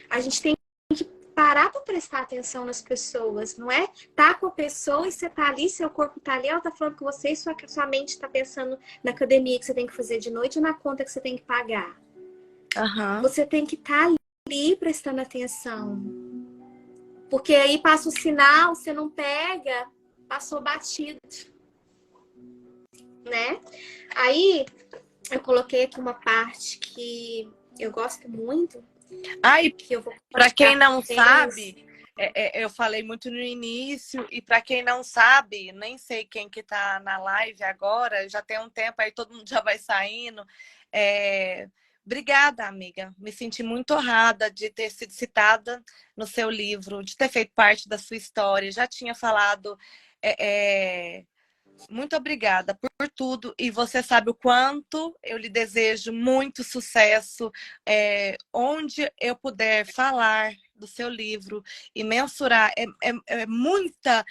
A gente tem que parar para prestar atenção nas pessoas, não é? Tá com a pessoa e você tá ali, seu corpo tá ali, ela tá falando com você e sua mente tá pensando na academia que você tem que fazer de noite ou na conta que você tem que pagar. Uhum. Você tem que estar ali prestando atenção. Porque aí passa o sinal, você não pega, passou batido. Né? Aí eu coloquei aqui uma parte que eu gosto muito. Que eu vou para quem não sabe, eu falei muito no início, e para quem não sabe, nem sei quem que tá na live agora, já tem um tempo, aí todo mundo já vai saindo. Obrigada, amiga. Me senti muito honrada de ter sido citada no seu livro, de ter feito parte da sua história. Já tinha falado. Muito obrigada por tudo. E você sabe o quanto eu lhe desejo muito sucesso. Onde eu puder falar do seu livro e mensurar, muita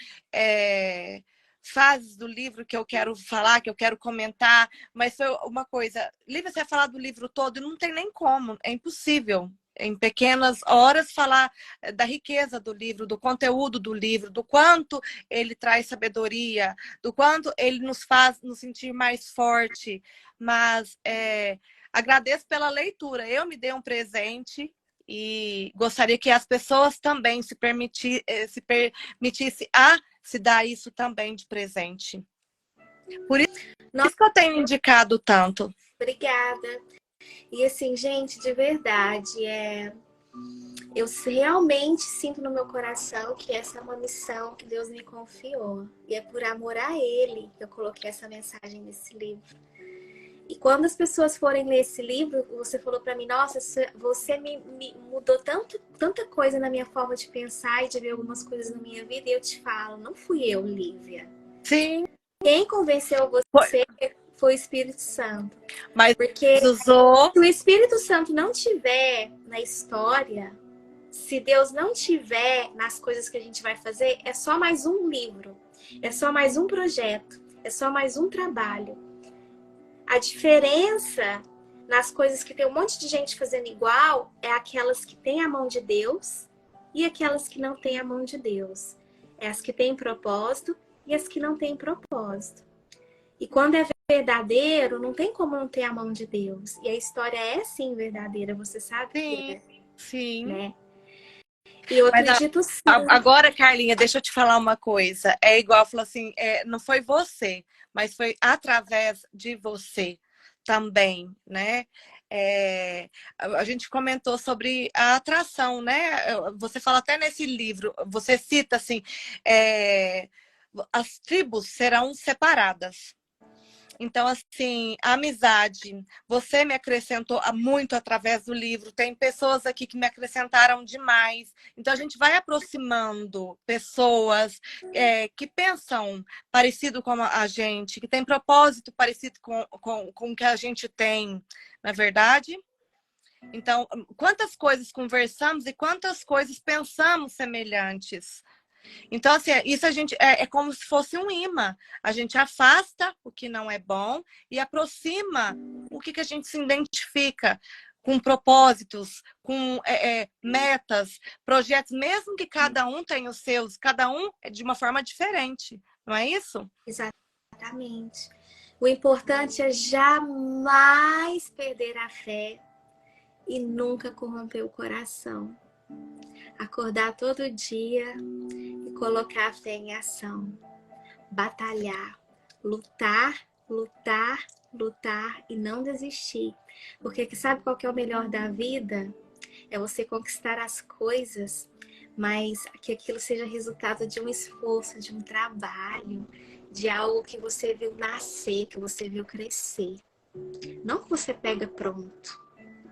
fases do livro que eu quero falar, que eu quero comentar, mas foi uma coisa, Lívia, você vai falar do livro todo e não tem nem como, é impossível. Em pequenas horas, falar da riqueza do livro, do conteúdo do livro, do quanto ele traz sabedoria, do quanto ele nos faz nos sentir mais forte. Mas agradeço pela leitura. Eu me dei um presente e gostaria que as pessoas também se permitissem a se dar isso também de presente. Por isso que eu tenho indicado tanto. Obrigada. E assim, gente, de verdade, eu realmente sinto no meu coração que essa é uma missão que Deus me confiou. E é por amor a Ele que eu coloquei essa mensagem nesse livro. E quando as pessoas forem ler esse livro, você falou para mim, nossa, você me mudou tanta coisa na minha forma de pensar e de ver algumas coisas na minha vida. E eu te falo, não fui eu, Lívia. Sim. Quem convenceu Foi, você foi o Espírito Santo. mas Porque usou. se o Espírito Santo não tiver na história, se Deus não tiver nas coisas que a gente vai fazer, é só mais um livro, é só mais um projeto, é só mais um trabalho. A diferença nas coisas que tem um monte de gente fazendo igual é aquelas que têm a mão de Deus e aquelas que não têm a mão de Deus. É as que têm propósito e as que não têm propósito. E quando é verdadeiro, não tem como não ter a mão de Deus. E a história é sim verdadeira, você sabe que Sim, é, sim. né? E eu Mas acredito sim. agora, Carlinha, deixa eu te falar uma coisa. É igual, falou assim, não foi você, mas foi através de você também, né? A gente comentou sobre a atração, né? Você fala até nesse livro, você cita assim, as tribos serão separadas. Então, assim, a amizade, você me acrescentou muito através do livro. Tem pessoas aqui que me acrescentaram demais. Então, a gente vai aproximando pessoas que pensam parecido com a gente, que tem propósito parecido com o que a gente tem, na verdade. Então, quantas coisas conversamos e quantas coisas pensamos semelhantes. Então, assim, isso a gente é como se fosse um imã. A gente afasta o que não é bom e aproxima o que a gente se identifica com propósitos, com metas, projetos, mesmo que cada um tenha os seus, cada um é de uma forma diferente, não é isso? Exatamente. O importante é jamais perder a fé e nunca corromper o coração. Acordar todo dia e colocar a fé em ação. Batalhar, lutar, lutar, lutar e não desistir. Porque sabe qual que é o melhor da vida? É você conquistar as coisas, mas que aquilo seja resultado de um esforço, de um trabalho, de algo que você viu nascer, que você viu crescer. Não que você pega pronto,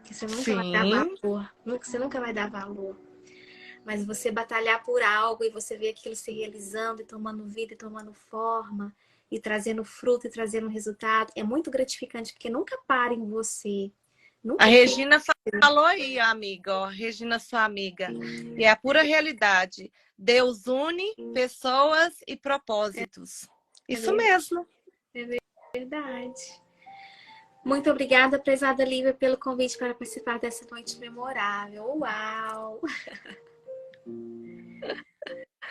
que você nunca vai dar valor, você nunca vai dar valor. Mas você batalhar por algo e você ver aquilo se realizando e tomando vida e tomando forma e trazendo fruto e trazendo resultado, é muito gratificante, porque nunca para em você. Nunca A Regina falou aí, amiga, ó, Regina, sua amiga. E é a pura realidade. Deus une pessoas e propósitos. Isso mesmo. É verdade. Muito obrigada, prezada Lívia, pelo convite para participar dessa noite memorável. Uau!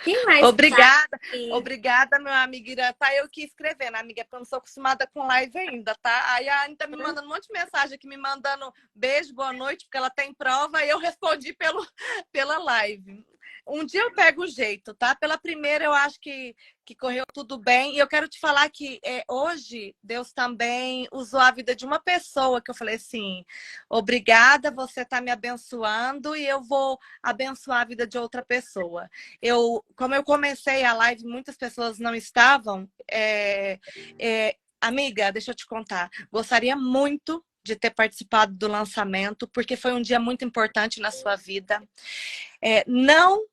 Quem mais? Obrigada, obrigada, meu amigo Irã. Tá eu aqui escrevendo, amiga, porque eu não sou acostumada com live ainda, tá? Aí a Anitta me mandando um monte de mensagem aqui, me mandando beijo, boa noite, porque ela tem prova, e eu respondi pela live. Um dia eu pego o jeito, tá? Pela primeira eu acho que correu tudo bem. E eu quero te falar que hoje Deus também usou a vida de uma pessoa que eu falei assim, obrigada, você tá me abençoando e eu vou abençoar a vida de outra pessoa. Como eu comecei a live, muitas pessoas não estavam. Amiga, deixa eu te contar. Gostaria muito de ter participado do lançamento, porque foi um dia muito importante na sua vida. Não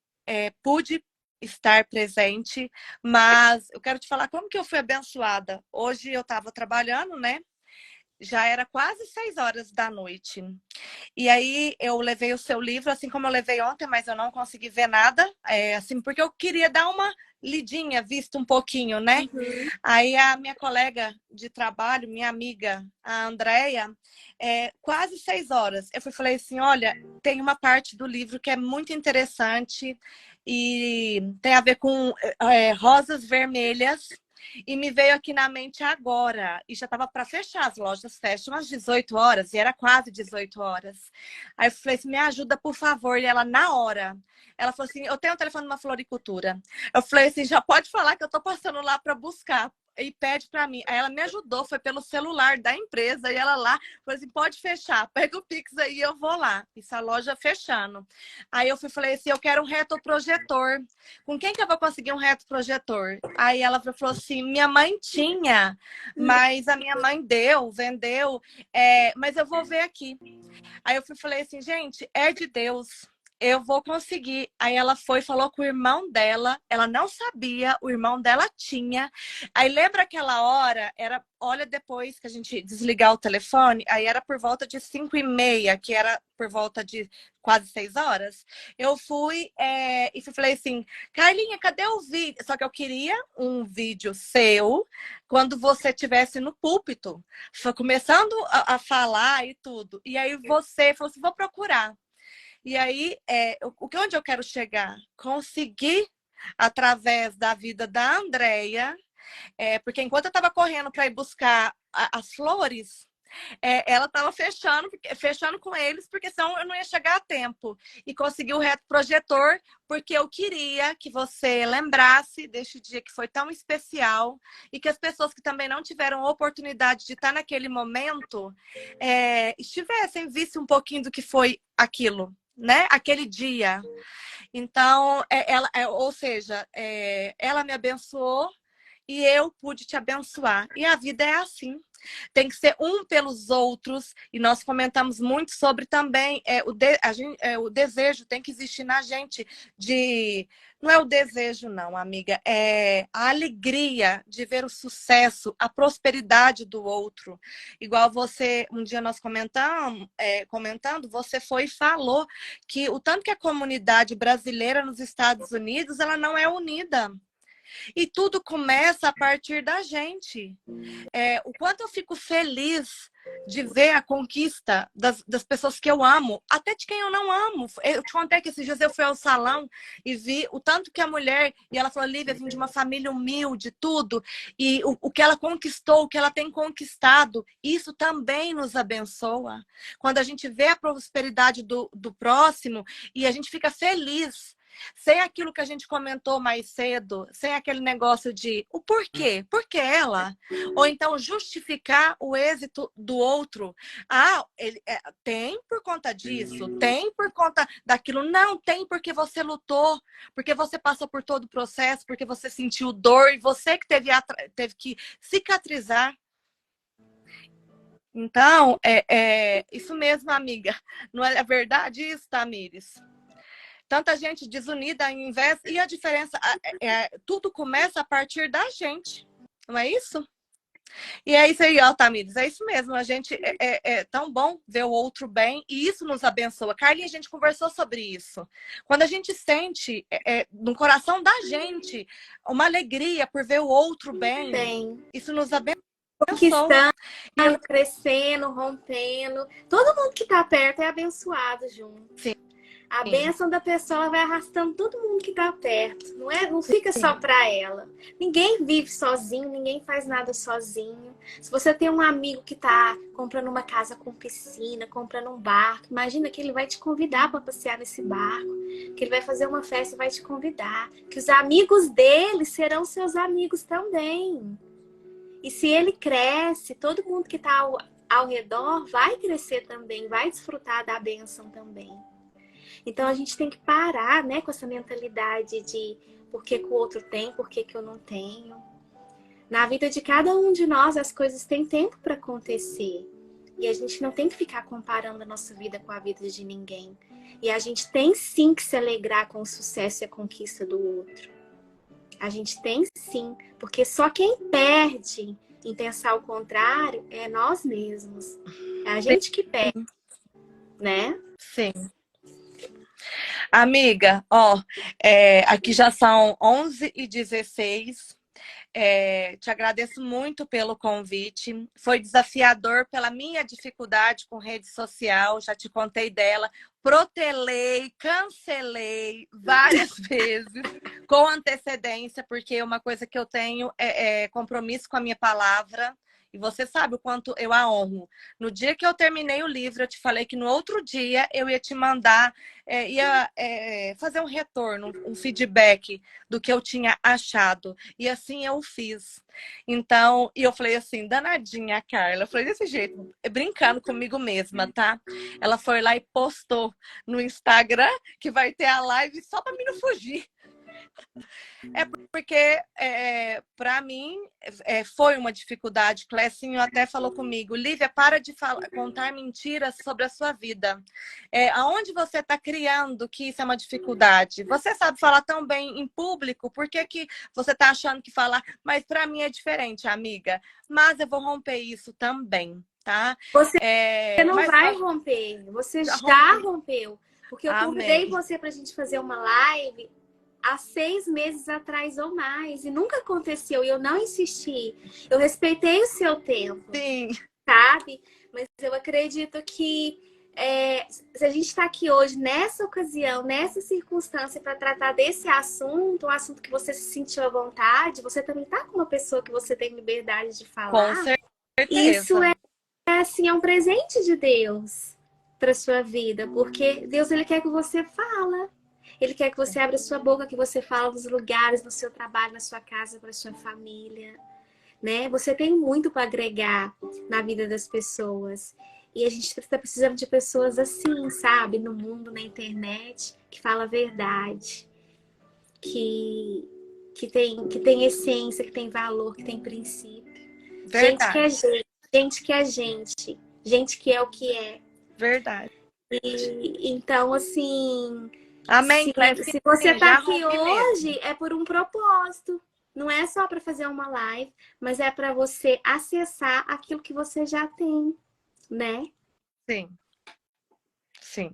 pude estar presente, mas eu quero te falar como que eu fui abençoada. Hoje eu estava trabalhando, né? Já era quase 6 horas da noite. E aí eu levei o seu livro, assim como eu levei ontem, mas eu não consegui ver nada, assim, porque eu queria dar uma lidinha, visto um pouquinho, né? Uhum. Aí a minha colega de trabalho, minha amiga, a Andrea, quase 6 horas. Eu falei assim, olha, tem uma parte do livro que é muito interessante e tem a ver com rosas vermelhas. E me veio aqui na mente agora. E já estava para fechar, as lojas fecham às 18 horas, e era quase 18 horas. Aí eu falei assim, me ajuda, por favor. E ela, na hora, ela falou assim, eu tenho o telefone de uma floricultura. Eu falei assim, já pode falar que eu estou passando lá para buscar. e pede para mim. Aí ela me ajudou, foi pelo celular da empresa, e ela lá falou assim, pode fechar, pega o Pix aí, eu vou lá. Isso a loja fechando. Aí eu falei assim, eu quero um retroprojetor. Com quem que eu vou conseguir um retroprojetor? Aí ela falou assim, minha mãe tinha, mas a minha mãe vendeu, mas eu vou ver aqui. Aí eu falei assim, gente, é de Deus. Eu vou conseguir. Aí ela foi, falou com o irmão dela. Ela não sabia, o irmão dela tinha. Aí lembra aquela hora? Olha, depois que a gente desligar o telefone, aí era por volta de 5h30, que era por volta de quase 6 horas. Eu fui e falei assim, Carlinha, cadê o vídeo? Só que eu queria um vídeo seu quando você estivesse no púlpito, começando a falar e tudo. E aí você falou assim, vou procurar. E aí, onde eu quero chegar? Conseguir, através da vida da Andréia, porque enquanto eu estava correndo para ir buscar as flores, ela estava fechando com eles, porque senão eu não ia chegar a tempo. E consegui o retroprojetor, porque eu queria que você lembrasse deste dia que foi tão especial e que as pessoas que também não tiveram oportunidade de estar naquele momento estivessem, vissem um pouquinho do que foi aquilo, né? Aquele dia. Então, ou seja, ela me abençoou e eu pude te abençoar. E a vida é assim. Tem que ser um pelos outros. E nós comentamos muito sobre também o desejo tem que existir na gente de... Não é o desejo, não, amiga. É a alegria de ver o sucesso, a prosperidade do outro. Igual você, um dia nós comentando, você foi e falou que o tanto que a comunidade brasileira nos Estados Unidos, ela não é unida. E tudo começa a partir da gente. O quanto eu fico feliz de ver a conquista das pessoas que eu amo, até de quem eu não amo. Eu te contei que esses dias eu fui ao salão e vi o tanto que a mulher, e ela falou, Lívia, vim de uma família humilde, tudo, e o que ela conquistou, o que ela tem conquistado, isso também nos abençoa. Quando a gente vê a prosperidade do próximo e a gente fica feliz. Sem aquilo que a gente comentou mais cedo, sem aquele negócio de o porquê, por que ela? Ou então justificar o êxito do outro. Ele tem por conta disso, tem por conta daquilo. Não, tem porque você lutou, porque você passou por todo o processo, porque você sentiu dor e você que teve que cicatrizar. Então, isso mesmo, amiga. Não é verdade isso, Tamires? Tanta gente desunida em vez... E a diferença, tudo começa a partir da gente, não é isso? E é isso aí, ó, Tamires, é isso mesmo. A gente é tão bom ver o outro bem e isso nos abençoa. Carlinha, a gente conversou sobre isso. Quando a gente sente no coração da gente uma alegria por ver o outro bem. Isso nos abençoa. Conquistando, crescendo, rompendo. Todo mundo que tá perto é abençoado junto. Sim. A bênção da pessoa vai arrastando todo mundo que tá perto. Não fica só para ela. Ninguém vive sozinho, ninguém faz nada sozinho. Se você tem um amigo que tá comprando uma casa com piscina, comprando um barco, imagina que ele vai te convidar para passear nesse barco, que ele vai fazer uma festa e vai te convidar, que os amigos dele serão seus amigos também. E se ele cresce, todo mundo que tá ao redor vai crescer também, vai desfrutar da bênção também. Então a gente tem que parar, né, com essa mentalidade de por que o outro tem, por que eu não tenho. Na vida de cada um de nós, as coisas têm tempo para acontecer. E a gente não tem que ficar comparando a nossa vida com a vida de ninguém. E a gente tem sim que se alegrar com o sucesso e a conquista do outro. A gente tem sim, porque só quem perde em pensar o contrário é nós mesmos. É a gente que perde, né? Sim. Amiga, ó, aqui já são 11h16. Te agradeço muito pelo convite. Foi desafiador pela minha dificuldade com rede social, já te contei dela. Protelei, cancelei várias vezes com antecedência, porque uma coisa que eu tenho é compromisso com a minha palavra. E você sabe o quanto eu a honro. No dia que eu terminei o livro, eu te falei que no outro dia eu ia te mandar, fazer um retorno, um feedback do que eu tinha achado. E assim eu fiz. Então, e eu falei assim, danadinha, Carla. Eu falei desse jeito, brincando comigo mesma, tá? Ela foi lá e postou no Instagram que vai ter a live só para mim não fugir. É porque, para mim, foi uma dificuldade. Clecinho até falou comigo, Lívia, para de contar mentiras sobre a sua vida. Aonde você está criando que isso é uma dificuldade? Você sabe falar tão bem em público, por que que você está achando que falar? Mas para mim é diferente, amiga. Mas eu vou romper isso também, tá? Você não Mas vai romper, você já já rompi. rompeu. Porque eu convidei Amém. você para a gente fazer uma live há 6 meses atrás ou mais, e nunca aconteceu, e eu não insisti. Eu respeitei o seu tempo, Sim. sabe? Mas eu acredito que se a gente está aqui hoje, nessa ocasião, nessa circunstância, para tratar desse assunto, um assunto que você se sentiu à vontade, você também está com uma pessoa que você tem liberdade de Com falar. Isso certeza. assim, é um presente de Deus para sua vida, porque Deus, ele quer que você fala. Ele quer que você abra sua boca, que você fale nos lugares, no seu trabalho, na sua casa, para sua família, né? Você tem muito para agregar na vida das pessoas. E a gente está precisando de pessoas assim, sabe? No mundo, na internet, que fala a verdade, que tem essência, que tem valor, que tem princípio. Gente que é Verdade. gente que é gente que é o que é. Verdade. E então, assim, Amém, se você Clecinha, tá já aqui rompi mesmo. hoje, é por um propósito. Não é só para fazer uma live, mas é para você acessar aquilo que você já tem, né? Sim, sim.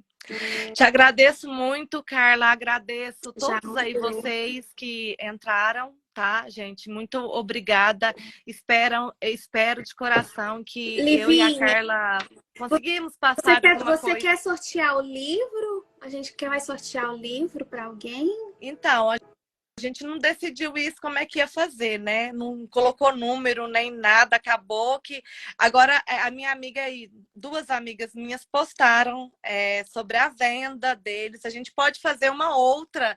Te agradeço muito, Carla. Agradeço Já todos aí vocês que entraram, tá, gente? Muito obrigada. Espero de coração que eu e a Livinha, Carla conseguimos passar alguma você coisa. quer sortear o livro? A gente vai sortear o livro para alguém? Então, a gente não decidiu isso, como é que ia fazer, né? Não colocou número nem nada, acabou que... Agora, a minha amiga aí, 2 amigas minhas postaram sobre a venda deles. A gente pode fazer uma outra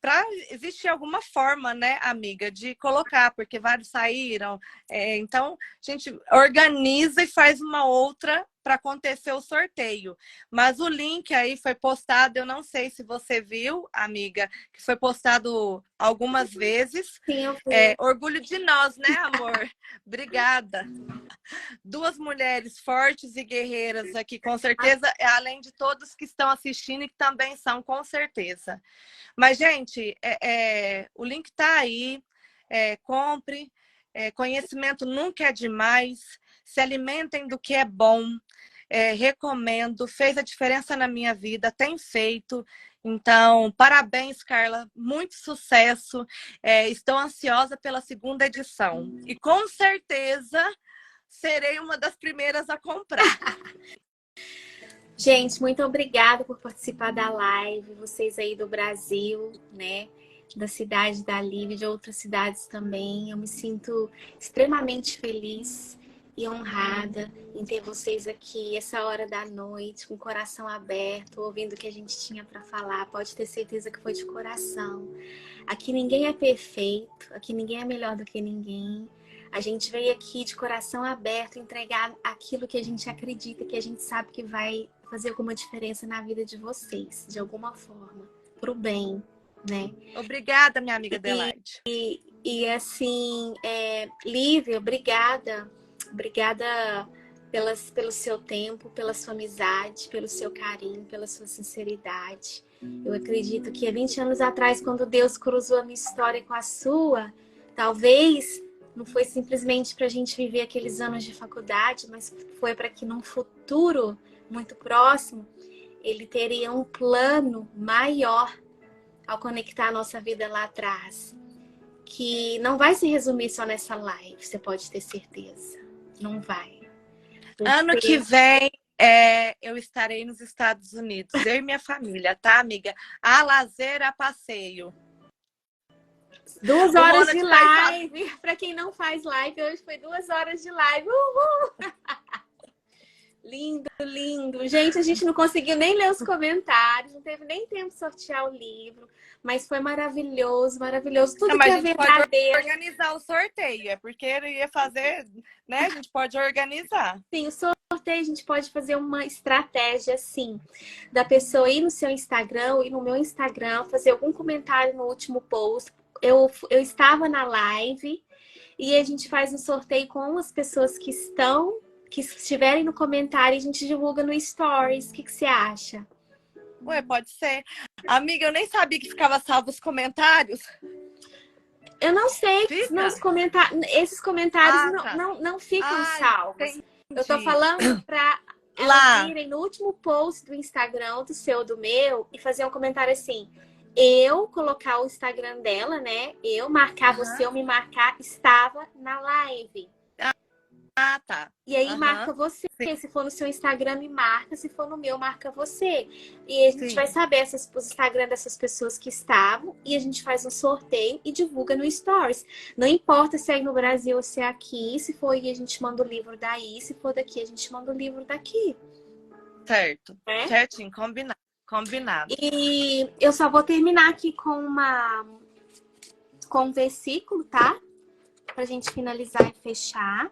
para existir alguma forma, né, amiga, de colocar, porque vários saíram. Então, a gente organiza e faz uma outra para acontecer o sorteio. Mas o link aí foi postado, eu não sei se você viu, amiga, que foi postado algumas vezes. Sim, eu vi. Orgulho de nós, né, amor? Obrigada. 2 mulheres fortes e guerreiras aqui, com certeza, além de todos que estão assistindo e que também são, com certeza. Mas, gente, o link está aí. Compre. Conhecimento nunca é demais. Se alimentem do que é bom. Recomendo. Fez a diferença na minha vida. Tem feito. Então, parabéns, Carla. Muito sucesso. Estou ansiosa pela 2ª edição. E, com certeza, serei uma das primeiras a comprar. Gente, muito obrigada por participar da live. Vocês aí do Brasil, né? Da cidade da Lívia, de outras cidades também. Eu me sinto extremamente feliz e honrada em ter vocês aqui essa hora da noite, com o coração aberto, ouvindo o que a gente tinha para falar. Pode ter certeza que foi de coração. Aqui ninguém é perfeito, aqui ninguém é melhor do que ninguém. A gente veio aqui de coração aberto entregar aquilo que a gente acredita, que a gente sabe que vai fazer alguma diferença na vida de vocês, de alguma forma, pro bem, né? Obrigada, minha amiga Adelaide. E assim, Lívia, obrigada. Obrigada pelo seu tempo, pela sua amizade, pelo seu carinho, pela sua sinceridade. Eu acredito que há 20 anos atrás, quando Deus cruzou a minha história com a sua, talvez não foi simplesmente para a gente viver aqueles anos de faculdade, mas foi para que num futuro muito próximo, ele teria um plano maior ao conectar a nossa vida lá atrás. Que não vai se resumir só nessa live, você pode ter certeza. Não vai. Porque... Ano que vem, eu estarei nos Estados Unidos, eu e minha família, tá, amiga? A lazer, a passeio. 2 O horas Ronald de faz live. Para quem não faz live, hoje foi 2 horas de live. Uhul! Lindo, lindo. Gente, a gente não conseguiu nem ler os comentários, não teve nem tempo de sortear o livro, mas foi maravilhoso, maravilhoso. Não, Tudo que mas a é gente pode verdadeiro. organizar o sorteio. É porque ele ia fazer, né? A gente pode organizar. Sim, o sorteio a gente pode fazer uma estratégia assim, da pessoa ir no seu Instagram e no meu Instagram, fazer algum comentário no último post. Eu estava na live e a gente faz um sorteio com as pessoas que estiverem no comentário e a gente divulga no Stories. O que você acha? Ué, pode ser. Amiga, eu nem sabia que ficava salvo os comentários. Eu não sei, não, Fica? esses comentários Ah, tá. não ficam Ah, salvos. Eu tô entendi. falando para elas Lá. irem no último post do Instagram, do seu, do meu, e fazer um comentário assim. Eu colocar o Instagram dela, né? Eu marcar você, Aham. eu me marcar, estava na live. Ah, tá. E aí Aham. marca você. Sim, Se for no seu Instagram, me marca. Se for no meu, marca você. E a gente vai sim. saber os Instagram dessas pessoas que estavam. E a gente faz um sorteio e divulga no Stories. Não importa se é aí no Brasil ou se é aqui. Se for aí, a gente manda o livro daí. Se for daqui, a gente manda o livro daqui. Certo. Né? Certinho, combinado. Combinado. E eu só vou terminar aqui com um versículo, tá? Pra gente finalizar e fechar.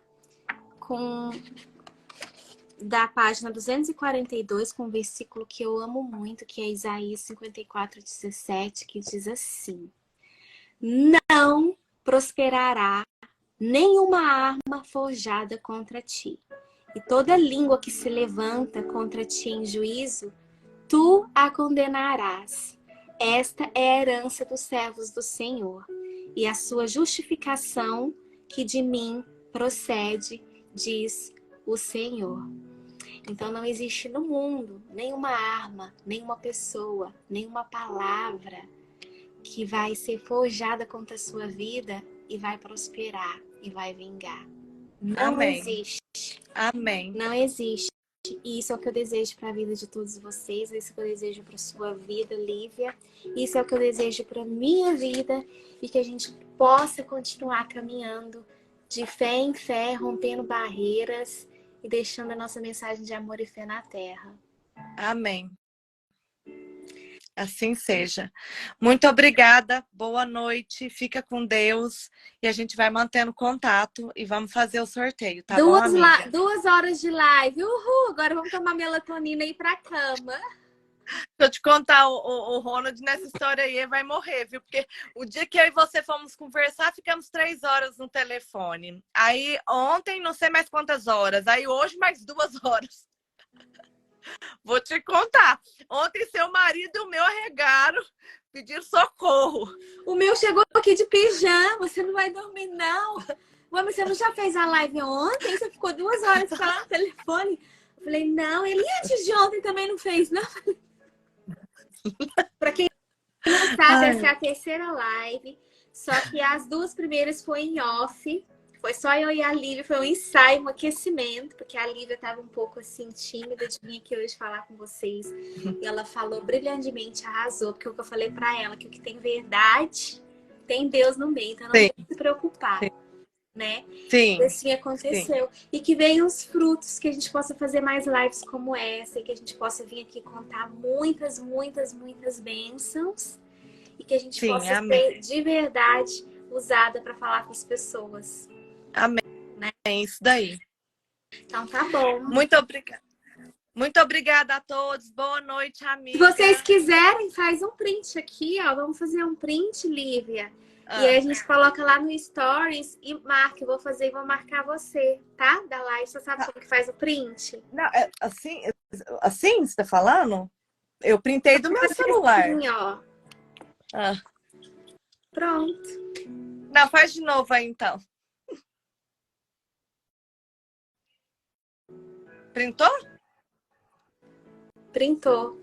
Da página 242, com um versículo que eu amo muito, que é Isaías 54:17, que diz assim: Não prosperará nenhuma arma forjada contra ti, e toda língua que se levanta contra ti em juízo, tu a condenarás. Esta é a herança dos servos do Senhor, e a sua justificação que de mim procede, diz o Senhor. Então não existe no mundo nenhuma arma, nenhuma pessoa, nenhuma palavra que vai ser forjada contra a sua vida e vai prosperar e vai vingar. Não Amém. existe. Amém. Não existe. E isso é o que eu desejo para a vida de todos vocês, isso é o que eu desejo para a sua vida, Lívia. Isso é o que eu desejo para a minha vida e que a gente possa continuar caminhando de fé em fé, rompendo barreiras e deixando a nossa mensagem de amor e fé na Terra. Amém. Assim seja. Muito obrigada. Boa noite. Fica com Deus. E a gente vai mantendo contato e vamos fazer o sorteio, tá bom, amiga? 2 horas de live. Uhul! Agora vamos tomar melatonina e ir pra cama. Se eu te contar, o Ronald nessa história aí vai morrer, viu? Porque o dia que eu e você fomos conversar, ficamos 3 horas no telefone. Aí ontem, não sei mais quantas horas. Aí hoje, mais 2 horas. Vou te contar. Ontem seu marido e o meu arregaram, pediram socorro. O meu chegou aqui de pijama. Você não vai dormir, não. Ué, mas você não já fez a live ontem? Você ficou 2 horas falando no telefone? Eu falei, não. Ele antes de ontem também não fez, não. Pra quem não sabe, essa é a terceira live. Só que as 2 primeiras foi em off. Foi só eu e a Lívia, foi um ensaio, um aquecimento, porque a Lívia estava um pouco assim, tímida de vir aqui hoje falar com vocês. E ela falou brilhantemente, arrasou, porque o que eu falei para ela, que o que tem verdade, tem Deus no meio, então não tem que se preocupar, né? Sim. E assim aconteceu. Sim. E que venham os frutos, que a gente possa fazer mais lives como essa, e que a gente possa vir aqui contar muitas, muitas, muitas bênçãos, e que a gente possa ser de verdade usada para falar com as pessoas. Amém. Né? É isso daí. Então tá bom. Muito obrigada. Muito obrigada a todos. Boa noite, amiga. Se vocês quiserem, faz um print aqui, ó. Vamos fazer um print, Lívia. E aí a gente coloca lá no Stories e marca. Eu vou fazer e vou marcar você, tá? Da live. Você sabe como que faz o print? Não, assim você tá falando? Eu printei do meu celular. Assim, ó. Pronto. Não, faz de novo aí, então. Printou? Printou.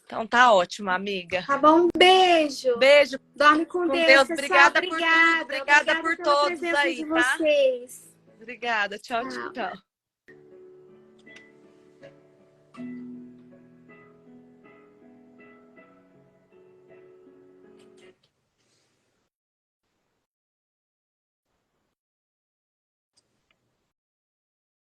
Então tá ótimo, amiga. Tá bom, um beijo. Beijo. Dorme com Deus, pessoal. Obrigada por tudo. Obrigada por todos aí, de tá? vocês. Obrigada. Tchau, tchau.